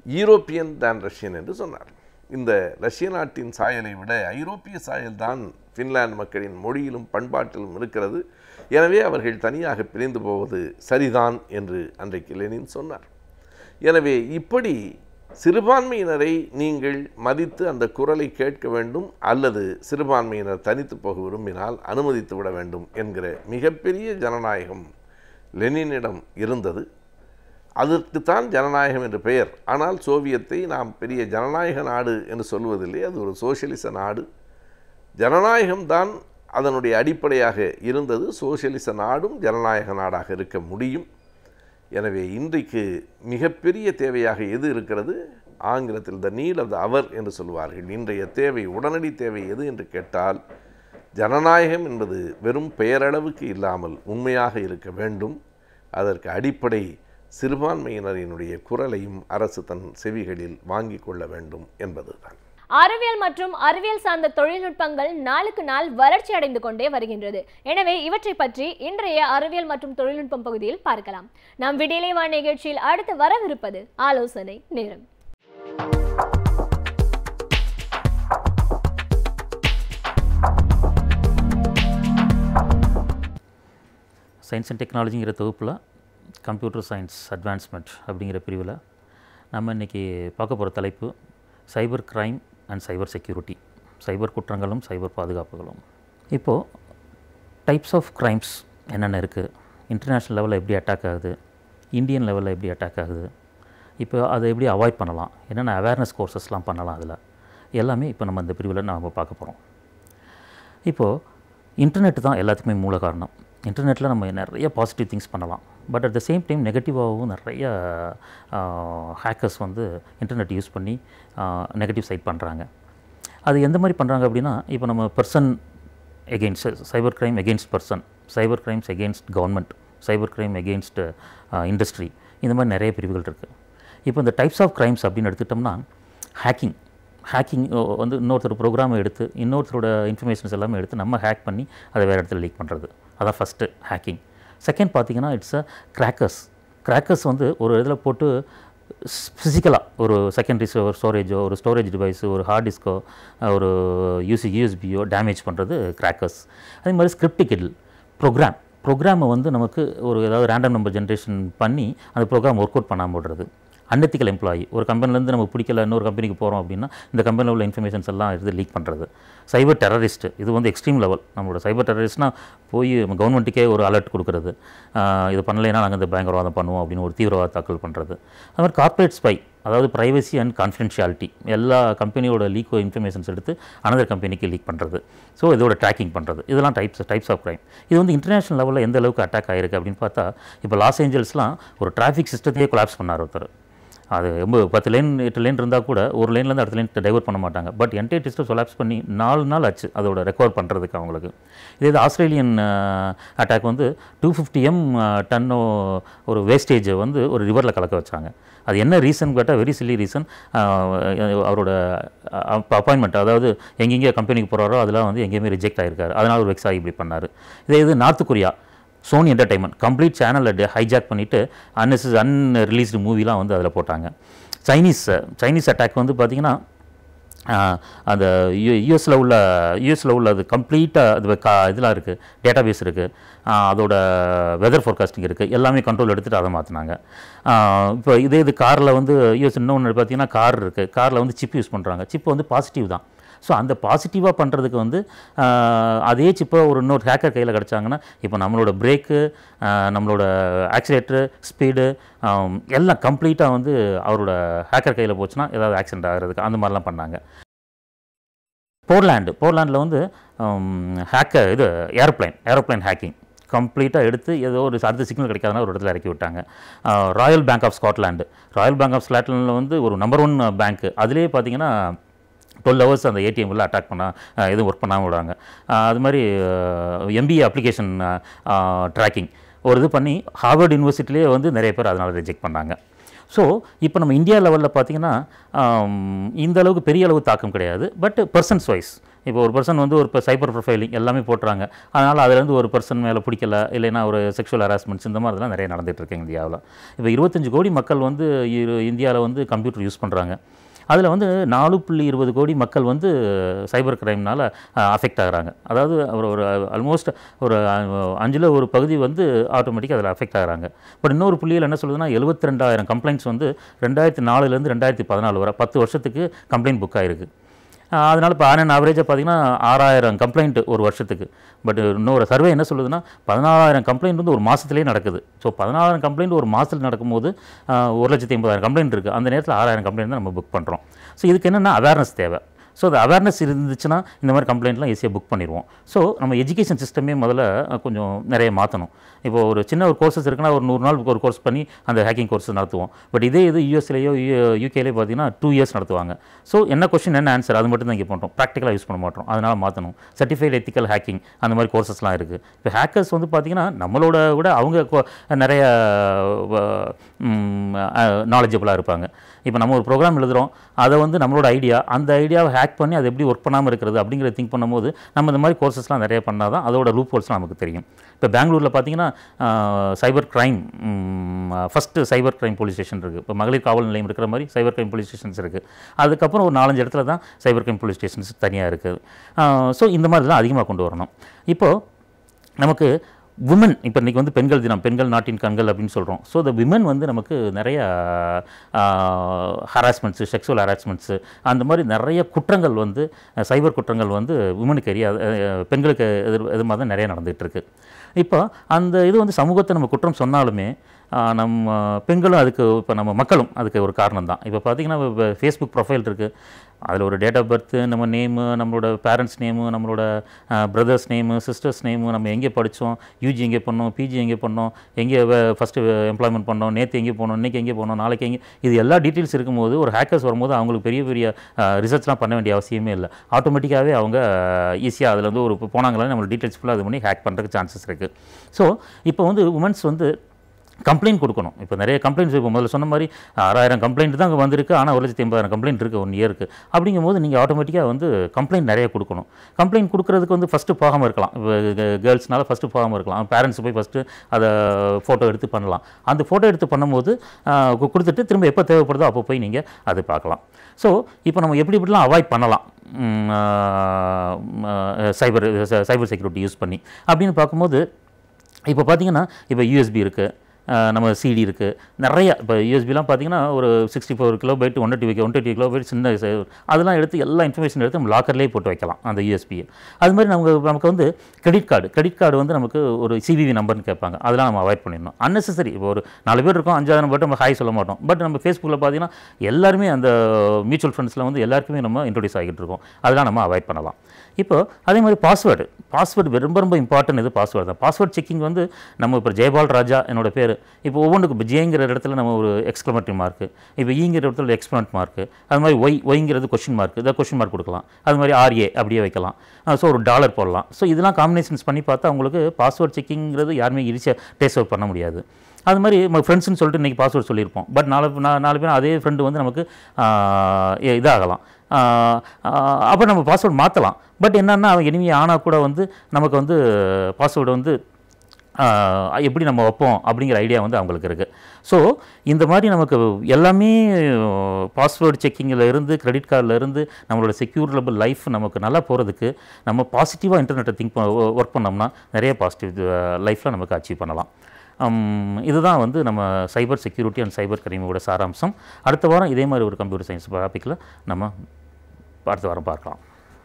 European than Russian என்று சொன்னார். இந்த ரஷ்ய நாட்டின் சாயலை விட ஐரோப்பிய சாயல்தான் ஃபின்லாந்து மக்களின் மொழியிலும் பண்பாட்டிலும் இருக்கிறது. எனவே அவர்கள் தனியாக பிரிந்து போவது சரிதான் என்று அன்றைக்கு லெனின் சொன்னார். எனவே இப்படி சிறுபான்மையினரை நீங்கள் மதித்து அந்த குரலை கேட்க வேண்டும், அல்லது சிறுபான்மையினர் தனித்து போக விரும்பினால் அனுமதித்து விட வேண்டும் என்கிற மிகப்பெரிய ஜனநாயகம் லெனினிடம் இருந்தது. அதற்குத்தான் ஜனநாயகம் என்று பெயர். ஆனால் சோவியத்தை நாம் பெரிய ஜனநாயக நாடு என்று சொல்வதில்லை, அது ஒரு சோசியலிச நாடு. ஜனநாயகம்தான் அதனுடைய அடிப்படையாக இருந்தது. சோசியலிச நாடும் ஜனநாயக நாடாக இருக்க முடியும். எனவே இன்றைக்கு மிகப்பெரிய தேவையாக எது இருக்கிறது? ஆங்கிலத்தில் த நீட் ஆஃப் த அவர் என்று சொல்வார்கள். இன்றைய தேவை, உடனடி தேவை எது என்று கேட்டால், ஜனநாயகம் என்பது வெறும் பெயரளவுக்கு இல்லாமல் உண்மையாக இருக்க வேண்டும். அதற்கு அடிப்படை சிறுபான்மையினரினுடைய குரலையும் அரசு தன் செவிகளில் வாங்கிக் கொள்ள வேண்டும் என்பதுதான். அறிவியல் மற்றும் அறிவியல் சார்ந்த தொழில்நுட்பங்கள் நாளுக்கு நாள் வளர்ச்சி அடைந்து கொண்டே வருகின்றது. எனவே இவற்றை பற்றி இன்றைய அறிவியல் மற்றும் தொழில்நுட்பம் பகுதியில் பார்க்கலாம். நம் விடியலை வா நிகழ்ச்சியில் அடுத்து வரவிருப்பது ஆலோசனை நேரம். சயின்ஸ் அண்ட் டெக்னாலஜிங்கிற தொகுப்பில் கம்ப்யூட்டர் சயின்ஸ் அட்வான்ஸ்மெண்ட் அப்படிங்கிற பிரிவில் நம்ம இன்றைக்கி பார்க்க போகிற தலைப்பு cyber crime and cyber security, cyber குற்றங்களும் சைபர் பாதுகாப்புகளும். இப்போது டைப்ஸ் ஆஃப் க்ரைம்ஸ் என்னென்ன இருக்குது, இன்டர்நேஷ்னல் லெவலில் எப்படி அட்டாக் ஆகுது, இந்தியன் லெவலில் எப்படி அட்டாக் ஆகுது, இப்போ அதை எப்படி அவாய்ட் பண்ணலாம், என்னென்ன அவேர்னஸ் கோர்சஸ்லாம் பண்ணலாம், அதில் எல்லாமே இப்போ நம்ம இந்த பிரிவில் நாம் பார்க்க போகிறோம். இப்போது இன்டர்நெட் தான் எல்லாத்துக்குமே மூல காரணம். இன்டர்நெட்டில் நம்ம நிறைய பாசிட்டிவ் திங்ஸ் பண்ணலாம். But at the same time நெகட்டிவாகவும் நிறைய ஹேக்கர்ஸ் வந்து இன்டர்நெட் யூஸ் பண்ணி நெகட்டிவ் சைட் பண்ணுறாங்க. அது எந்த மாதிரி பண்ணுறாங்க அப்படின்னா, இப்போ நம்ம person against cyber crime against person, cyber crimes against government, cyber crime against industry, இந்த மாதிரி நிறைய பிரிவுகள் இருக்குது. இப்போ இந்த டைப்ஸ் ஆஃப் கிரைம்ஸ் அப்படின்னு எடுத்துக்கிட்டோம்னா, ஹேக்கிங் வந்து இன்னொருத்தர் ப்ரோக்ராமை எடுத்து இன்னொருத்தரோட இன்ஃபர்மேஷன்ஸ் எல்லாமே எடுத்து நம்ம ஹேக் பண்ணி அதை வேறு இடத்துல லீக் பண்ணுறது, அதான் ஃபஸ்ட்டு ஹேக்கிங். செகண்ட் பார்த்திங்கன்னா இட்ஸ் கிராக்கர்ஸ் வந்து ஒரு இதில் போட்டு ஃபிசிக்கலாக ஒரு செகண்டரி ஸ்டோரேஜோ, ஒரு ஸ்டோரேஜ் டிவைஸோ, ஒரு ஹார்ட் டிஸ்கோ, ஒரு யூஎஸ்பியோ டேமேஜ் பண்ணுறது கிராக்கர்ஸ். அதே மாதிரி ஸ்கிரிப்ட் கிடில் ப்ரோக்ராமை வந்து நமக்கு ஒரு ஏதாவது ரேண்டம் நம்பர் ஜென்ரேஷன் பண்ணி அந்த ப்ரோக்ராம் ஒர்க் அவுட் பண்ணாமல் போடுறது. அன்எத்திக்கல் எம்ப்ளாயி, ஒரு கம்பெனிலேருந்து நமக்கு பிடிக்கல இன்னொரு கம்பெனிக்கு போகிறோம் அப்படின்னா இந்த கம்பெனியில் உள்ள இன்ஃபர்மேஷன்ஸ் எல்லாம் இது லீக் பண்ணுறது. சைபர் டெரரிஸ்ட், இது வந்து எக்ஸ்ட்ரீம் லெவல். நம்மளோட சைபர் டெரரிஸ்ட்னால் போய் கவர்மெண்ட்டுக்கே ஒரு அலர்ட் கொடுக்குறது, இது பண்ணலைன்னா நாங்கள் இந்த பயங்கரவாதம் பண்ணுவோம் அப்படின்னு ஒரு தீவிரவாத தாக்கல் பண்ணுறது. அது மாதிரி கார்ப்பரேட் ஸ்பை, அதாவது ப்ரைவசி அண்ட் கான்ஃபிடென்ஷியாலிட்டி, எல்லா கம்பெனியோட லீக் இன்ஃபர்மேஷன்ஸ் எடுத்து அனதர் கம்பெனிக்கு லீக் பண்ணுறது. ஸோ இதோட ட்ராக்கிங் பண்ணுறது, இதெல்லாம் டைப்ஸ் ஆஃப் கிரைம். இது வந்து இன்டர்நேஷனல் லெவலில் எந்த அளவுக்கு அட்டாக் ஆகிருக்கு அப்படின்னு பார்த்தா, இப்போ லாஸ் ஏஞ்சல்ஸ்லாம் ஒரு டிராஃபிக் சிஸ்டத்தையே கொலாப்ஸ் பண்ணார் ஒருத்தர். அது 10 லேன் 8 லேன் இருந்தால் கூட ஒரு லேன்லேருந்து அடுத்த லேன் டைவர்ட் பண்ண மாட்டாங்க. பட் என்டையர் சிஸ்டம் கொலாப்ஸ் பண்ணி 4 நாள் ஆச்சு அதோட ரெக்கவர் பண்ணுறதுக்கு அவங்களுக்கு. இதே ஆஸ்திரேலியன் அட்டாக் வந்து 250 டன்னோ ஒரு வேஸ்டேஜை வந்து ஒரு ரிவரில் கலக்க வச்சாங்க. அது என்ன ரீசன் கேட்டால் வெரி சில்லி ரீசன். அவரோட அப்பாயின்மெண்ட், அதாவது எங்கெங்கே கம்பெனிக்கு போகிறாரோ அதெல்லாம் வந்து எங்கேயுமே ரிஜெக்ட் ஆகிருக்காரு. அதனால் ஒரு வெக்ஸ் ஆகி இப்படி பண்ணார். இது North Korea Sony entertainment complete சேனலை ஹைஜாக் பண்ணிவிட்டு அன்ரிலீஸ்டு மூவிலாம் வந்து அதில் போட்டாங்க. சைனீஸ் அட்டாக் வந்து பார்த்திங்கன்னா அந்த யூஎஸில் உள்ள அது கம்ப்ளீட்டாக அது இதெல்லாம் இருக்குது, டேட்டாபேஸ் இருக்குது, அதோட வெதர் ஃபோர்காஸ்டிங் இருக்குது, எல்லாமே கண்ட்ரோல் எடுத்துகிட்டு அதை மாற்றினாங்க. இப்போ இது காரில் வந்து யூஎஸ் இன்னொன்று பார்த்திங்கன்னா கார் இருக்குது, காரில் வந்து சிப் யூஸ் பண்ணுறாங்க. சிப்பு வந்து பாசிட்டிவ் தான். ஸோ அந்த பாசிட்டிவாக பண்ணுறதுக்கு வந்து அதே சிப்பை ஒரு இன்னொரு ஹேக்கர் கையில் கிடச்சாங்கன்னா இப்போ நம்மளோட பிரேக்கு, நம்மளோட ஆக்சிலேட்டரு, ஸ்பீடு எல்லாம் கம்ப்ளீட்டாக வந்து அவரோட ஹேக்கர் கையில் போச்சுன்னா ஏதாவது ஆக்சிடென்ட் ஆகிறதுக்கு அந்த மாதிரிலாம் பண்ணாங்க. போர்லாண்டில் வந்து ஏரோப்ளைன் ஹேக்கிங் கம்ப்ளீட்டாக எடுத்து ஏதோ ஒரு அடுத்த சிக்னல் கிடைக்காதுன்னா ஒரு இடத்துல இறக்கி விட்டாங்க. ராயல் பேங்க் ஆஃப் ஸ்காட்லாண்டில் வந்து ஒரு நம்பர் 1 பேங்க்கு, அதிலே பார்த்தீங்கன்னா 12 hours அந்த ஏடிஎம்மில் அட்டாக் பண்ணால் எதுவும் ஒர்க் பண்ணாமல் விடுவாங்க. அது மாதிரி எம்பிஏ அப்ளிகேஷன் ட்ராக்கிங் ஒரு இது பண்ணி ஹார்வர்ட் யூனிவர்சிட்டிலே வந்து நிறைய பேர் அதனால் ரிஜெக்ட் பண்ணாங்க. ஸோ இப்போ நம்ம இந்தியா லெவலில் பார்த்திங்கன்னா இந்த அளவுக்கு பெரிய அளவு தாக்கம் கிடையாது. பட் பர்சன்ஸ் வைஸ் இப்போ ஒரு பர்சன் வந்து ஒரு சைபர் ப்ரொஃபைலிங் எல்லாமே போட்டுறாங்க. அதனால் அதுலேருந்து ஒரு பர்சன் மேலே பிடிக்கல, இல்லைன்னா ஒரு செக்ஷுவல் ஹராஸ்மெண்ட்ஸ் இந்த மாதிரிலாம் நிறைய நடந்துகிட்ருக்கு இந்தியாவில். இப்போ 25 கோடி மக்கள் வந்து இந்தியாவில் வந்து கம்ப்யூட்டர் யூஸ் பண்ணுறாங்க. அதில் வந்து 4.20 கோடி மக்கள் வந்து சைபர் கிரைம்னால் அஃபெக்ட் ஆகுறாங்க. அதாவது ஒரு ஆல்மோஸ்ட் ஒரு 5ல் ஒரு பகுதி வந்து ஆட்டோமேட்டிக்காக அதில் அஃபெக்ட் ஆகுறாங்க. பட் இன்னொரு புள்ளியில் என்ன சொல்லுதுன்னா 72,000 கம்ப்ளைண்ட்ஸ் வந்து 2004லேருந்து 2014 வரை 10 வருஷத்துக்கு கம்ப்ளைண்ட் புக் ஆகிருக்கு. அதனால் இப்போ ஆன் ஆவரேஜாக பார்த்தீங்கன்னா 6,000 கம்ப்ளைண்ட் ஒரு வருஷத்துக்கு. பட் இன்னொரு சர்வே என்ன சொல்லுதுன்னா 14,000 கம்ப்ளைண்ட் வந்து ஒரு மாதத்துலேயே நடக்குது. ஸோ 14,000 கம்ப்ளைண்ட் ஒரு மாதத்தில் நடக்கும்போது 1,80,000 கம்ப்ளைண்ட் இருக்குது. அந்த நேரத்தில் 6,000 கம்ப்ளைண்ட் தான் நம்ம புக் பண்ணுறோம். ஸோ இதுக்கு என்னென்னா அவேர்னஸ் தேவை. ஸோ அது அவேர்னஸ் இருந்துச்சுன்னா இந்த மாதிரி கம்ப்ளைண்ட்லாம் ஈஸியாக புக் பண்ணிடுவோம். ஸோ நம்ம எஜுகேஷன் சிஸ்டமே முதல்ல கொஞ்சம் நிறைய மாற்றணும். இப்போ ஒரு சின்ன ஒரு கோர்சஸ் இருக்குன்னா ஒரு 100 நாள் ஒரு கோர்ஸ் பண்ணி அந்த ஹேக்கிங் கோர்ஸ் நடத்துவோம். பட் இதே இது யூஎஸ்லேயோ யூகேலேயோ பார்த்தீங்கன்னா 2 இயர்ஸ் நடத்துவாங்க. ஸோ என்ன கொஸ்டின் என்ன ஆன்சர் அது மட்டும் தான் இங்கே பண்ணுறோம். ப்ராக்டிக்கலாக யூஸ் பண்ண மாட்டோம். அதனால் மாற்றணும். சர்டிஃபைட் எத்திக்கல் ஹேக்கிங் அந்த மாதிரி கோர்சஸ்லாம் இருக்குது. இப்போ ஹேக்கர்ஸ் வந்து பார்த்திங்கன்னா நம்மளோட விட அவங்க நிறைய நாலேஜபிளாக இருப்பாங்க. இப்போ நம்ம ஒரு ப்ரோக்ராம் எழுதுகிறோம், அதை வந்து நம்மளோட ஐடியா, அந்த ஐடியாவை ஹேக் பண்ணி அதை எப்படி ஒர்க் பண்ணாமல் இருக்கிறது அப்படிங்கிறத திங்க் பண்ணும்போது நம்ம இந்த மாதிரி கோர்சஸ்லாம் நிறைய பண்ணால் தான் அதோட லூப் ஹோல்ஸ்லாம் நமக்கு தெரியும். இப்போ பெங்களூரில் பார்த்தீங்கன்னா cyber crime first cyber crime police station இருக்குது. இப்போ மகளிர் காவல் நிலையம் இருக்கிற மாதிரி சைபர் கிரைம் போலீஸ் ஸ்டேஷன்ஸ் இருக்குது. அதுக்கப்புறம் ஒரு 4-5 இடத்துல தான் சைபர் கிரைம் போலீஸ் ஸ்டேஷன்ஸ் தனியாக இருக்குது. ஸோ இந்த மாதிரிலாம் அதிகமாக கொண்டு வரணும். இப்போது நமக்கு விமன் இப்போ இன்றைக்கி வந்து பெண்கள் தினம், பெண்கள் நாட்டின் கண்கள் அப்படின்னு சொல்கிறோம். ஸோ இந்த விமன் வந்து நமக்கு நிறைய ஹராஸ்மெண்ட்ஸு, செக்ஸுவல் ஹராஸ்மெண்ட்ஸு அந்த மாதிரி நிறைய குற்றங்கள் வந்து சைபர் குற்றங்கள் வந்து விமனுக்கு பெண்களுக்கு எதிர்மாக தான் நிறைய நடந்துகிட்டு இருக்குது. இப்போ அந்த இது வந்து சமூகத்தை நம்ம குற்றம் சொன்னாலுமே நம்ம பெண்களும் அதுக்கு, இப்போ நம்ம மக்களும் அதுக்கு ஒரு காரணம் தான். இப்போ பார்த்திங்கன்னா இப்போ ஃபேஸ்புக் ப்ரொஃபைல் இருக்குது. அதில் ஒரு டேட் ஆஃப் பர்த்து, நம்ம நேமு, நம்மளோட பேரண்ட்ஸ் நேமு, நம்மளோட பிரதர்ஸ் நேமு, சிஸ்டர்ஸ் நேமு, நம்ம எங்கே படித்தோம், யூஜி எங்கே பண்ணோம், பிஜி எங்கே பண்ணோம், எங்கே ஃபஸ்ட்டு எம்ப்ளாய்மெண்ட் பண்ணோம், நேற்று எங்கே போனோம், இன்றைக்கி எங்கே போனோம், நாளைக்கு எங்கே, இது எல்லா டீட்டெயில்ஸ் இருக்கும்போது ஒரு ஹேக்கர்ஸ் வரும்போது அவங்களுக்கு பெரிய பெரிய ரிசர்ச்லாம் பண்ண வேண்டிய அவசியமே இல்லை. ஆட்டோமேட்டிக்காகவே அவங்க ஈஸியாக அதில் வந்து ஒரு போனாங்களே நம்மளோட டீட்டெயில்ஸ் ஃபுல்லாக அது பண்ணி ஹேக் பண்ணுறதுக்கு சான்சஸ் இருக்குது. ஸோ இப்போ வந்து உமன்ஸ் வந்து கம்ப்ளைண்ட் கொடுக்கணும். இப்போ நிறைய கம்ப்ளைண்ட்ஸ், இப்போ முதல்ல சொன்ன மாதிரி 6,000 கம்ப்ளைண்ட் தான் அங்கே வந்திருக்கு. ஆனால் 1,80,000 கம்ப்ளைண்ட் இருக்குது 1 இயருக்கு. அப்படிங்கும்போது நீங்கள் ஆட்டோமேட்டிக்காக வந்து கம்ப்ளைண்ட் நிறைய கொடுக்கணும். கம்ப்ளைண்ட் கொடுக்குறதுக்கு வந்து ஃபஸ்ட்டு போகாமல் இருக்கலாம். இப்போ கேர்ள்ஸ்னால ஃபஸ்ட்டு போகாமல் இருக்கலாம். பேரண்ட்ஸ் போய் ஃபஸ்ட்டு அதை ஃபோட்டோ எடுத்து பண்ணலாம். அந்த ஃபோட்டோ எடுத்து பண்ணும்போது கொடுத்துட்டு திரும்ப எப்போ தேவைப்படுதோ அப்போ போய் நீங்கள் அது பார்க்கலாம். ஸோ இப்போ நம்ம எப்படிலாம் அவாய்ட் பண்ணலாம் சைபர் செக்யூரிட்டி யூஸ் பண்ணி அப்படின்னு பார்க்கும்போது, இப்போ பார்த்தீங்கன்னா இப்போ யூஎஸ்பி இருக்குது, நம்ம சிடி இருக்குது நிறையா. இப்போ யூஎஸ்பிலாம் பார்த்தீங்கன்னா ஒரு 64 கிலோபைட் 120 கிலோபைட் சின்ன அதெல்லாம் எடுத்து எல்லா இன்ஃபர்மேஷன் எடுத்து நம்ம லாக்கர்லேயே போட்டு வைக்கலாம் அந்த யூஎஸ்பியை. அது மாதிரி நமக்கு வந்து கிரெடிட் கார்டு வந்து நமக்கு ஒரு சிவிவி நம்பர்னு கேட்பாங்க. அதெல்லாம் நம்ம அவாய்ட் பண்ணிடணும். அன்னெசரி. இப்போ ஒரு 4 பேர் இருக்கோம், 5,000 நம்பர் நம்ம ஹாய் சொல்ல மாட்டோம். பட் நம்ம ஃபேஸ்புக்கில் பார்த்தீங்கன்னா எல்லாருமே அந்த மியூச்சுவல் ஃபண்ட்ஸில் வந்து எல்லாருக்குமே நம்ம இன்ட்ரோடியூஸ் ஆகிட்டு இருக்கோம். அதெல்லாம் நம்ம அவாய்ட் பண்ணலாம். இப்போ அதே மாதிரி பாஸ்வேர்டு ரொம்ப ரொம்ப இம்பார்ட்டன்ட். இது பாஸ்வேர்டு தான். பாஸ்வேர்ட் செக்கிங் வந்து நம்ம இப்போ ஜெயபால் ராஜா என்னோட பேர், இப்போ ஒவ்வொன்றுக்கும் இப்போ ஜேங்கிற இடத்துல நம்ம ஒரு எக்ஸ்க்ளமேட்டரி மார்க்கு, இப்போ ஈங்கிற இடத்துல எக்ஸ்பிளமெண்ட் மார்க்கு, அது மாதிரி ஒய்ங்கிறது கொஸ்டின் மார்க், இதை கொஸ்டின் மார்க் கொடுக்கலாம். அது மாதிரி ஆர்ஏ அப்படியே வைக்கலாம். ஸோ ஒரு டாலர் போடலாம். ஸோ இதெல்லாம் காம்பினேஷன்ஸ் பண்ணி பார்த்தா உங்களுக்கு பாஸ்வேர்ட் செக்கிங்கிறது யாருமே ஈஸியாக டேஸ்ட் அவுட் பண்ண முடியாது. அது மாதிரி நம்ம ஃப்ரெண்ட்ஸ்னு சொல்லிட்டு இன்றைக்கி பாஸ்வேர்ட் சொல்லியிருப்போம். பட் 4 பேர் அதே ஃப்ரெண்டு வந்து நமக்கு இதாகலாம். அப்போ நம்ம பாஸ்வேர்டு மாற்றலாம். பட் என்னென்னா அவன் எனிமி ஆனால் கூட வந்து நமக்கு வந்து பாஸ்வேர்டு வந்து எப்படி நம்ம வைப்போம் அப்படிங்கிற ஐடியா வந்து அவங்களுக்கு இருக்குது. ஸோ இந்த மாதிரி நமக்கு எல்லாமே பாஸ்வேர்டு செக்கிங்கில் இருந்து கிரெடிட் கார்டில் இருந்து நம்மளோட செக்யூரபிள் லைஃப் நமக்கு நல்லா போகிறதுக்கு நம்ம பாசிட்டிவாக இன்டர்நெட்டை ஒர்க் பண்ணோம்னா நிறைய பாசிட்டிவ் லைஃப்பில் நமக்கு அச்சீவ் பண்ணலாம். இதுதான் வந்து நம்ம சைபர் செக்யூரிட்டி அண்ட் சைபர் கிரைமோட சாராம்சம். அடுத்த வாரம் இதே மாதிரி ஒரு கம்ப்யூட்டர் சயின்ஸ் டாப்பிக்கில் நம்ம அடுத்த வாரம் பார்க்கலாம்.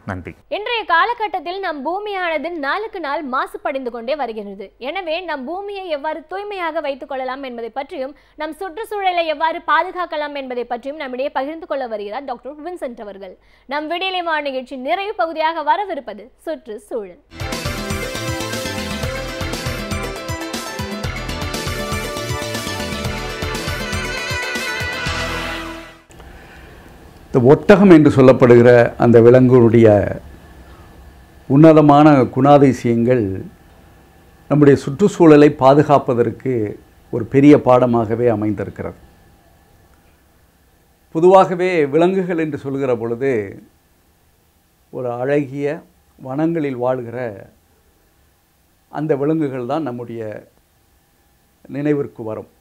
நன்றி. இன்றைய காலகட்டத்தில் நம் பூமியானது நாளுக்கு நாள் மாசுபடைந்து கொண்டே வருகிறது. எனவே நம் பூமியை எவ்வாறு தூய்மையாக வைத்துக் கொள்ளலாம் என்பதை பற்றியும், நம் சுற்றுச்சூழலை எவ்வாறு பாதுகாக்கலாம் என்பதை பற்றியும் நம்மிடையே பகிர்ந்து கொள்ள வருகிறார் டாக்டர் வின்சென்ட் அவர்கள். நம் விடியலை நிகழ்ச்சி நிறைவு பகுதியாக வரவிருப்பது சுற்றுச்சூழல். இந்த ஒட்டகம் என்று சொல்லப்படுகிற அந்த விலங்குடைய உன்னதமான குணாதிசயங்கள் நம்முடைய சுற்றுச்சூழலை பாதுகாப்பதற்கு ஒரு பெரிய பாடமாகவே அமைந்திருக்கிறது. பொதுவாகவே விலங்குகள் என்று சொல்கிற பொழுது ஒரு அழகிய வனங்களில் வாழ்கிற அந்த விலங்குகள் தான் நம்முடைய நினைவிற்கு வரும்.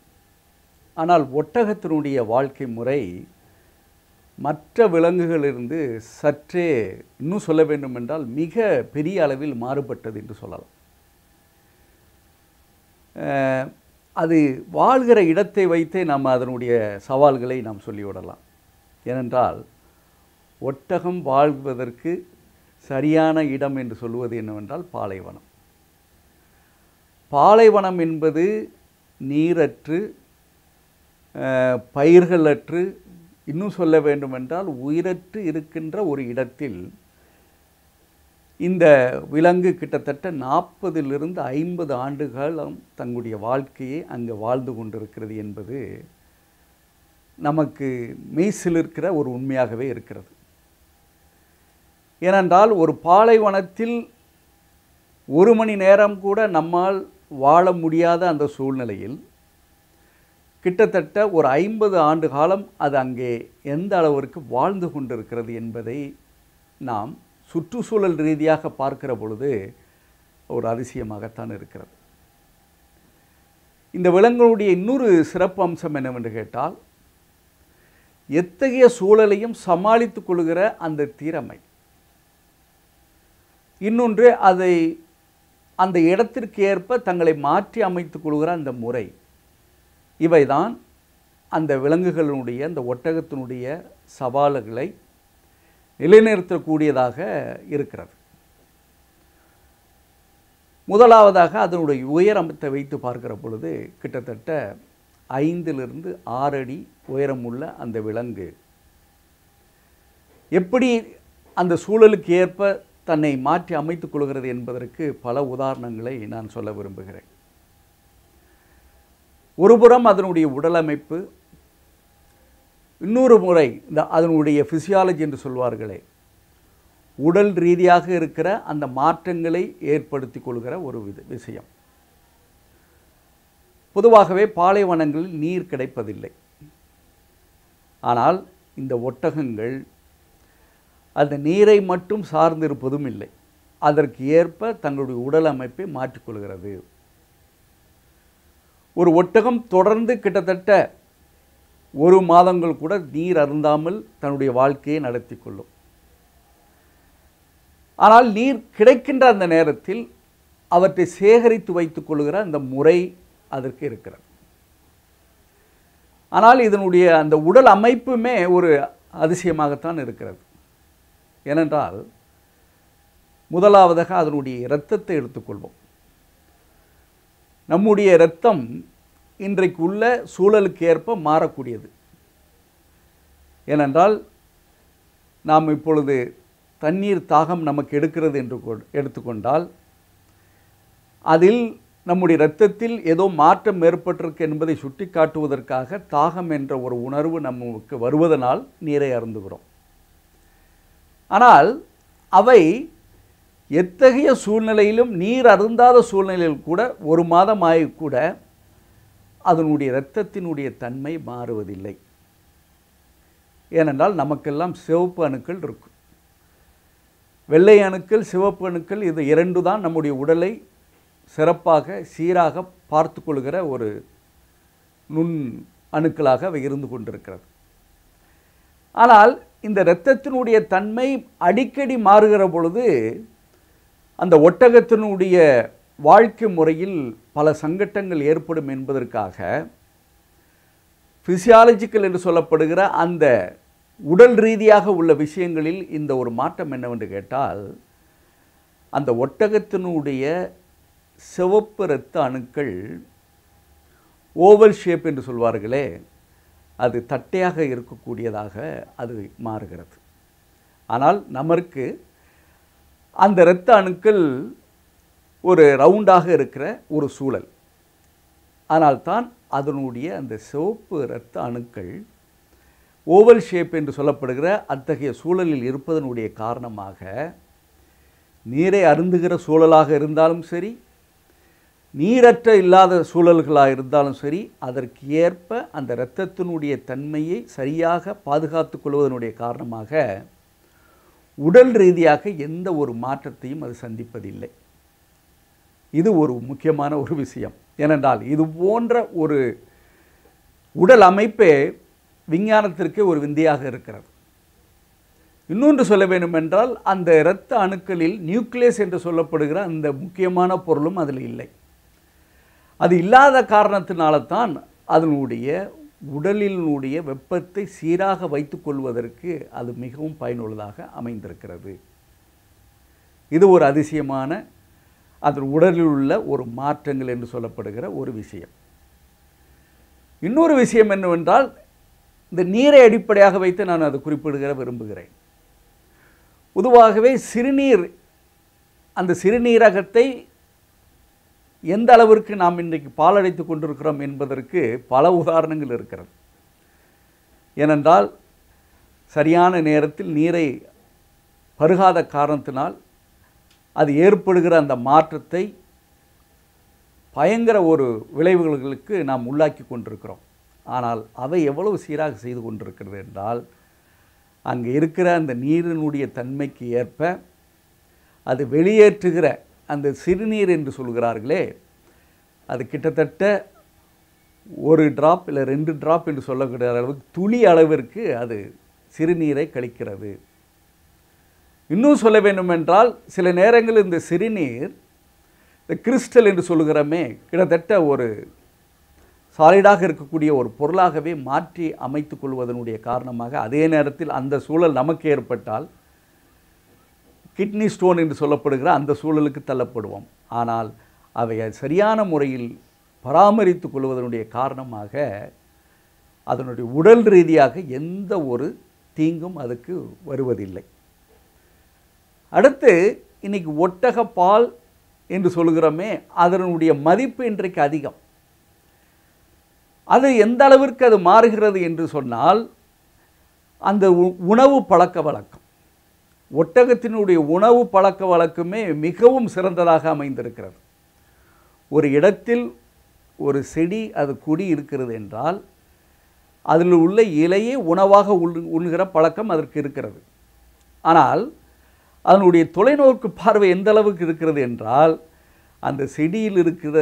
ஆனால் ஒட்டகத்தினுடைய வாழ்க்கை முறை மற்ற விலங்குகளிலிருந்து சற்றே இன்னும் சொல்ல வேண்டும் என்றால் மிக பெரிய அளவில் மாறுபட்டது என்று சொல்லலாம். அது வாழ்கிற இடத்தை வைத்தே நாம் அதனுடைய சவால்களை நாம் சொல்லிவிடலாம். ஏனென்றால் ஒட்டகம் வாழ்வதற்கு சரியான இடம் என்று சொல்வது என்னவென்றால் பாலைவனம். பாலைவனம் என்பது நீரற்று, பயிர்களற்று, இன்னும் சொல்ல வேண்டுமென்றால் உயிரற்று இருக்கின்ற ஒரு இடத்தில் இந்த விலங்கு கிட்டத்தட்ட 40லிருந்து 50 ஆண்டுகாலம் தங்களுடைய வாழ்க்கையை அங்கே வாழ்ந்து கொண்டிருக்கிறது என்பது நமக்கு மெய்சிலிருக்கிற ஒரு உண்மையாகவே இருக்கிறது. ஏனென்றால் ஒரு பாலைவனத்தில் 1 மணி நேரம் கூட நம்மால் வாழ முடியாத அந்த சூழ்நிலையில் கிட்டத்தட்ட ஒரு 50 ஆண்டு காலம் அது அங்கே எந்த அளவிற்கு வாழ்ந்து கொண்டிருக்கிறது என்பதை நாம் சுற்றுச்சூழல் ரீதியாக பார்க்கிற பொழுது ஒரு அதிசயமாகத்தான் இருக்கிறது. இந்த விலங்குடைய இன்னொரு சிறப்பு அம்சம் என்னவென்று கேட்டால், எத்தகைய சூழலையும் சமாளித்துக் கொள்கிற அந்த திறமை, இன்னொன்று அதை அந்த இடத்திற்கு ஏற்ப தங்களை மாற்றி அமைத்துக் கொள்கிற அந்த முறை, இவைதான் அந்த விலங்குகளுடைய அந்த ஒட்டகத்தினுடைய சவால்களை நிலைநிறுத்தக்கூடியதாக இருக்கிறது. முதலாவதாக அதனுடைய உயரத்தை வைத்து பார்க்கிற பொழுது கிட்டத்தட்ட 5லிருந்து 6 அடி உயரமுள்ள அந்த விலங்கு எப்படி அந்த சூழலுக்கு ஏற்ப தன்னை மாற்றி அமைத்துக் கொள்கிறது என்பதற்கு பல உதாரணங்களை நான் சொல்ல விரும்புகிறேன். ஒருபுறம் அதனுடைய உடலமைப்பு, இன்னொரு முறை அதனுடைய ஃபிசியாலஜி என்று சொல்வார்களே, உடல் ரீதியாக இருக்கிற அந்த மாற்றங்களை ஏற்படுத்தி கொள்கிற ஒரு விஷயம். பொதுவாகவே பாலைவனங்களில் நீர் கிடைப்பதில்லை. ஆனால் இந்த ஒட்டகங்கள் அந்த நீரை மட்டும் சார்ந்திருப்பதும் இல்லை, அதற்கு ஏற்ப தங்களுடைய உடல் அமைப்பை மாற்றிக்கொள்கிறது. ஒரு ஒட்டகம் தொடர்ந்து கிட்டத்தட்ட 1 மாதங்கள் கூட நீர் அருந்தாமல் தன்னுடைய வாழ்க்கையை நடத்தி கொள்ளும். ஆனால் நீர் கிடைக்கின்ற அந்த நேரத்தில் அவற்றை சேகரித்து வைத்துக் கொள்கிற அந்த முறை அதற்கு இருக்கிறது. ஆனால் இதனுடைய அந்த உடல் அமைப்புமே ஒரு அதிசயமாகத்தான் இருக்கிறது. ஏனென்றால் முதலாவதாக அதனுடைய இரத்தத்தை எடுத்துக்கொள்வோம். நம்முடைய இரத்தம் இன்றைக்கு உள்ள சூழலுக்கு ஏற்ப மாறக்கூடியது. ஏனென்றால் நாம் இப்பொழுது தண்ணீர் தாகம் நமக்கு எடுக்கிறது என்று எடுத்துக்கொண்டால் அதில் நம்முடைய இரத்தத்தில் ஏதோ மாற்றம் ஏற்பட்டிருக்கு என்பதை சுட்டி காட்டுவதற்காக தாகம் என்ற ஒரு உணர்வு நமக்கு வருவதனால் நீரை அருந்துகிறோம். ஆனால் அவை எத்தகைய சூழ்நிலையிலும், நீர் அருந்தாத சூழ்நிலையில் கூட 1 மாதமாகி கூட அதனுடைய இரத்தத்தினுடைய தன்மை மாறுவதில்லை. ஏனென்றால் நமக்கெல்லாம் சிவப்பு அணுக்கள் இருக்கும். வெள்ளை அணுக்கள், சிவப்பு அணுக்கள், இது 2 தான் நம்முடைய உடலை சிறப்பாக சீராக பார்த்து கொள்கிற ஒரு நுண் அணுக்களாக அவை இருந்து கொண்டிருக்கிறது. ஆனால் இந்த இரத்தத்தினுடைய தன்மை அடிக்கடி மாறுகிற பொழுது அந்த ஒட்டகத்தினுடைய வாழ்க்கை முறையில் பல சங்கட்டங்கள் ஏற்படும் என்பதற்காக ஃபிசியாலஜிக்கல் என்று சொல்லப்படுகிற அந்த உடல் ரீதியாக உள்ள விஷயங்களில் இந்த ஒரு மாற்றம் என்னவென்று கேட்டால், அந்த ஒட்டகத்தினுடைய சிவப்பு இரத்த அணுக்கள் ஓவல் ஷேப் என்று சொல்வார்களே, அது தட்டையாக இருக்கக்கூடியதாக அது மாறுகிறது. ஆனால் நமக்கு அந்த இரத்த அணுக்கள் ஒரு ரவுண்டாக இருக்கிற ஒரு சூழல். ஆனால் தான் அதனுடைய அந்த சிவப்பு இரத்த அணுக்கள் ஓவல் ஷேப் என்று சொல்லப்படுகிற அத்தகைய சூழலில் இருப்பதனுடைய காரணமாக நீரை அருந்துகிற சூழலாக இருந்தாலும் சரி, நீரற்ற இல்லாத சூழல்களாக இருந்தாலும் சரி, அதற்கு ஏற்ப அந்த இரத்தத்தினுடைய தன்மையை சரியாக பாதுகாத்து கொள்வதனுடைய காரணமாக உடல் ரீதியாக எந்த ஒரு மாற்றத்தையும் அது சந்திப்பதில்லை. இது ஒரு முக்கியமான ஒரு விஷயம். ஏனென்றால் இது போன்ற ஒரு உடல் அமைப்பே விஞ்ஞானத்திற்கு ஒரு விந்தையாக இருக்கிறது. இன்னொன்று சொல்ல வேண்டுமென்றால் அந்த இரத்த அணுக்களில் நியூக்ளியஸ் என்று சொல்லப்படுகிற அந்த முக்கியமான பொருளும் அதில் இல்லை. அது இல்லாத காரணத்தினால்தான் அதனுடைய உடலினுடைய வெப்பத்தை சீராக வைத்துக் கொள்வதற்கு அது மிகவும் பயனுள்ளதாக அமைந்திருக்கிறது. இது ஒரு அதிசயமான அதன் உடலில் உள்ள ஒரு மாற்றங்கள் என்று சொல்லப்படுகிற ஒரு விஷயம். இன்னொரு விஷயம் என்னவென்றால், இந்த நீரை அடிப்படையாக வைத்து நான் அதை குறிப்பிடுகிற விரும்புகிறேன். பொதுவாகவே சிறுநீர், அந்த சிறுநீரகத்தை எந்த அளவிற்கு நாம் இன்றைக்கு பாலடைத்து கொண்டிருக்கிறோம் என்பதற்கு பல உதாரணங்கள் இருக்கிறது. ஏனென்றால் சரியான நேரத்தில் நீரை பருகாத காரணத்தினால் அது ஏற்படுகிற அந்த மாற்றத்தை பயங்கர ஒரு விளைவுகளுக்கு நாம் உள்ளாக்கி கொண்டிருக்கிறோம். ஆனால் அவை எவ்வளவு சீராக செய்து கொண்டிருக்கிறது என்றால், அங்கே இருக்கிற அந்த நீரினுடைய தன்மைக்கு ஏற்ப அது வெளியேற்றுகிற அந்த சிறுநீர் என்று சொல்கிறார்களே, அது கிட்டத்தட்ட 1 டிராப் இல்லை 2 டிராப் என்று சொல்லக்கூடிய அளவுக்கு துளி அளவிற்கு அது சிறுநீரை கழிக்கிறது. இன்னும் சொல்ல வேண்டுமென்றால், சில நேரங்களில் இந்த சிறுநீர், இந்த கிறிஸ்டல் என்று சொல்லுகிறோமே, கிட்டத்தட்ட ஒரு சாலிடாக இருக்கக்கூடிய ஒரு பொருளாகவே மாற்றி அமைத்துக் கொள்வதனுடைய காரணமாக, அதே நேரத்தில் அந்த சூழல் நமக்கு ஏற்பட்டால் கிட்னி ஸ்டோன் என்று சொல்லப்படுகிற அந்த சூழலுக்கு தள்ளப்படுவோம். ஆனால் அவை சரியான முறையில் பராமரித்து கொள்வதனுடைய காரணமாக அதனுடைய உடல் ரீதியாக எந்த ஒரு தீங்கும் அதுக்கு வருவதில்லை. அடுத்து, இன்னைக்கு ஒட்டக பால் என்று சொல்லுகிறோமே, அதனுடைய மதிப்பு இன்றைக்கு அதிகம். அது எந்த அளவிற்கு அது மாறுகிறது என்று சொன்னால், அந்த உணவு பழக்க வழக்கம், ஒட்டகத்தினுடைய உணவு பழக்க வழக்கமே மிகவும் சிறந்ததாக அமைந்திருக்கிறது. ஒரு இடத்தில் ஒரு செடி, அது கொடி இருக்கிறது என்றால் அதில் உள்ள இலையே உணவாக உண்ணுகிற பழக்கம் அதற்கு இருக்கிறது. ஆனால் அதனுடைய தொலைநோக்கு பார்வை எந்த அளவுக்கு இருக்கிறது என்றால், அந்த செடியில் இருக்கிற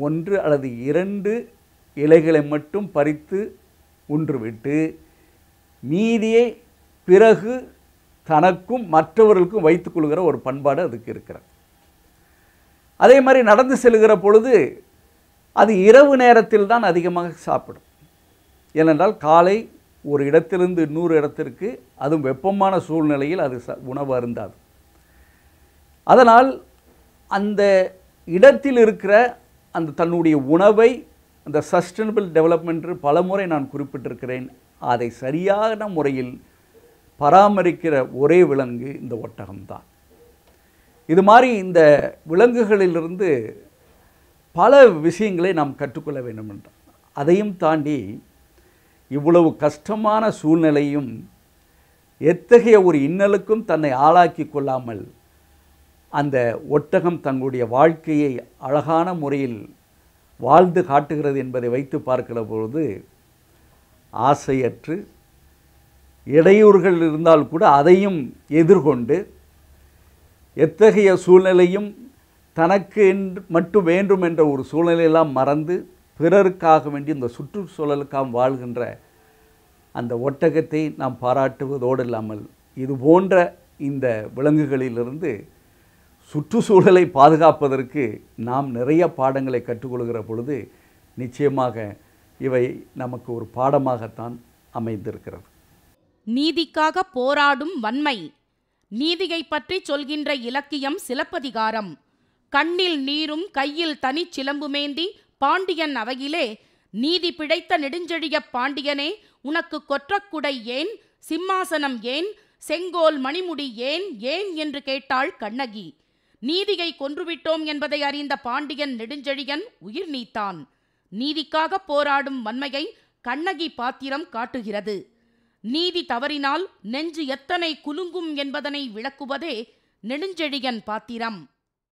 1 அல்லது 2 இலைகளை மட்டும் பறித்து உன்றுவிட்டு மீதியை பிறகு தனக்கும் மற்றவர்களுக்கும் வைத்துக் கொள்கிற ஒரு பண்பாடு அதுக்கு இருக்கிறது. அதே மாதிரி நடந்து செல்கிற பொழுது அது இரவு நேரத்தில் தான் அதிகமாக சாப்பிடும். ஏனென்றால் காலை ஒரு இடத்திலிருந்து இன்னொரு இடத்திற்கு, அதுவும் வெப்பமான சூழ்நிலையில் அது உணவு அருந்தாது. அதனால் அந்த இடத்தில் இருக்கிற அந்த தன்னுடைய உணவை, அந்த சஸ்டைனபிள் டெவலப்மெண்ட் பல முறை நான் குறிப்பிட்டிருக்கிறேன், அதை சரியான முறையில் பராமரிக்கிற ஒரே விலங்கு இந்த ஒட்டகம்தான். இது மாதிரி இந்த விலங்குகளிலிருந்து பல விஷயங்களை நாம் கற்றுக்கொள்ள வேண்டும் என்றால், அதையும் தாண்டி இவ்வளவு கஷ்டமான சூழ்நிலையும் எத்தகைய ஒரு இன்னலுக்கும் தன்னை ஆளாக்கி கொள்ளாமல் அந்த ஒட்டகம் தங்களுடைய வாழ்க்கையை அழகான முறையில் வாழ்ந்து காட்டுகிறது என்பதை வைத்து பார்க்கிற பொழுது, ஆசையற்று இடையூறுகள் இருந்தால் கூட அதையும் எதிர்கொண்டு, எத்தகைய சூழ்நிலையும் தனக்கு மட்டும் வேண்டும் என்ற ஒரு சூழ்நிலையெல்லாம் மறந்து பிறருக்காக வேண்டி இந்த சுற்றுச்சூழலுக்காக வாழ்கின்ற அந்த ஒட்டகத்தை நாம் பாராட்டுவதோடு இல்லாமல், இது போன்ற இந்த விலங்குகளிலிருந்து சுற்றுச்சூழலை பாதுகாப்பதற்கு நாம் நிறைய பாடங்களை கற்றுக்கொள்கிற பொழுது நிச்சயமாக இவை நமக்கு ஒரு பாடமாகத்தான் அமைந்திருக்கிறது. நீதிக்காக போராடும் வன்மை. நீதியை பற்றி சொல்கின்ற இலக்கியம் சிலப்பதிகாரம். கண்ணில் நீரும் கையில் தனிச் சிலம்புமேந்தி பாண்டியன் அவையிலே, நீதி பிழைத்த நெடுஞ்செழிய பாண்டியனே, உனக்கு கொற்றக்குடை ஏன், சிம்மாசனம் ஏன், செங்கோல் மணிமுடி ஏன் ஏன் என்று கேட்டாள் கண்ணகி. நீதியை கொன்றுவிட்டோம் என்பதை அறிந்த பாண்டியன் நெடுஞ்செழியன் உயிர் நீத்தான். நீதிக்காக போராடும் வன்மையை கண்ணகி பாத்திரம் காட்டுகிறது. நீதி தவறினால் நெஞ்சு எத்தனை குலுங்கும் என்பதனை விளக்குவதே நெடுஞ்செழியன் பாத்திரம்.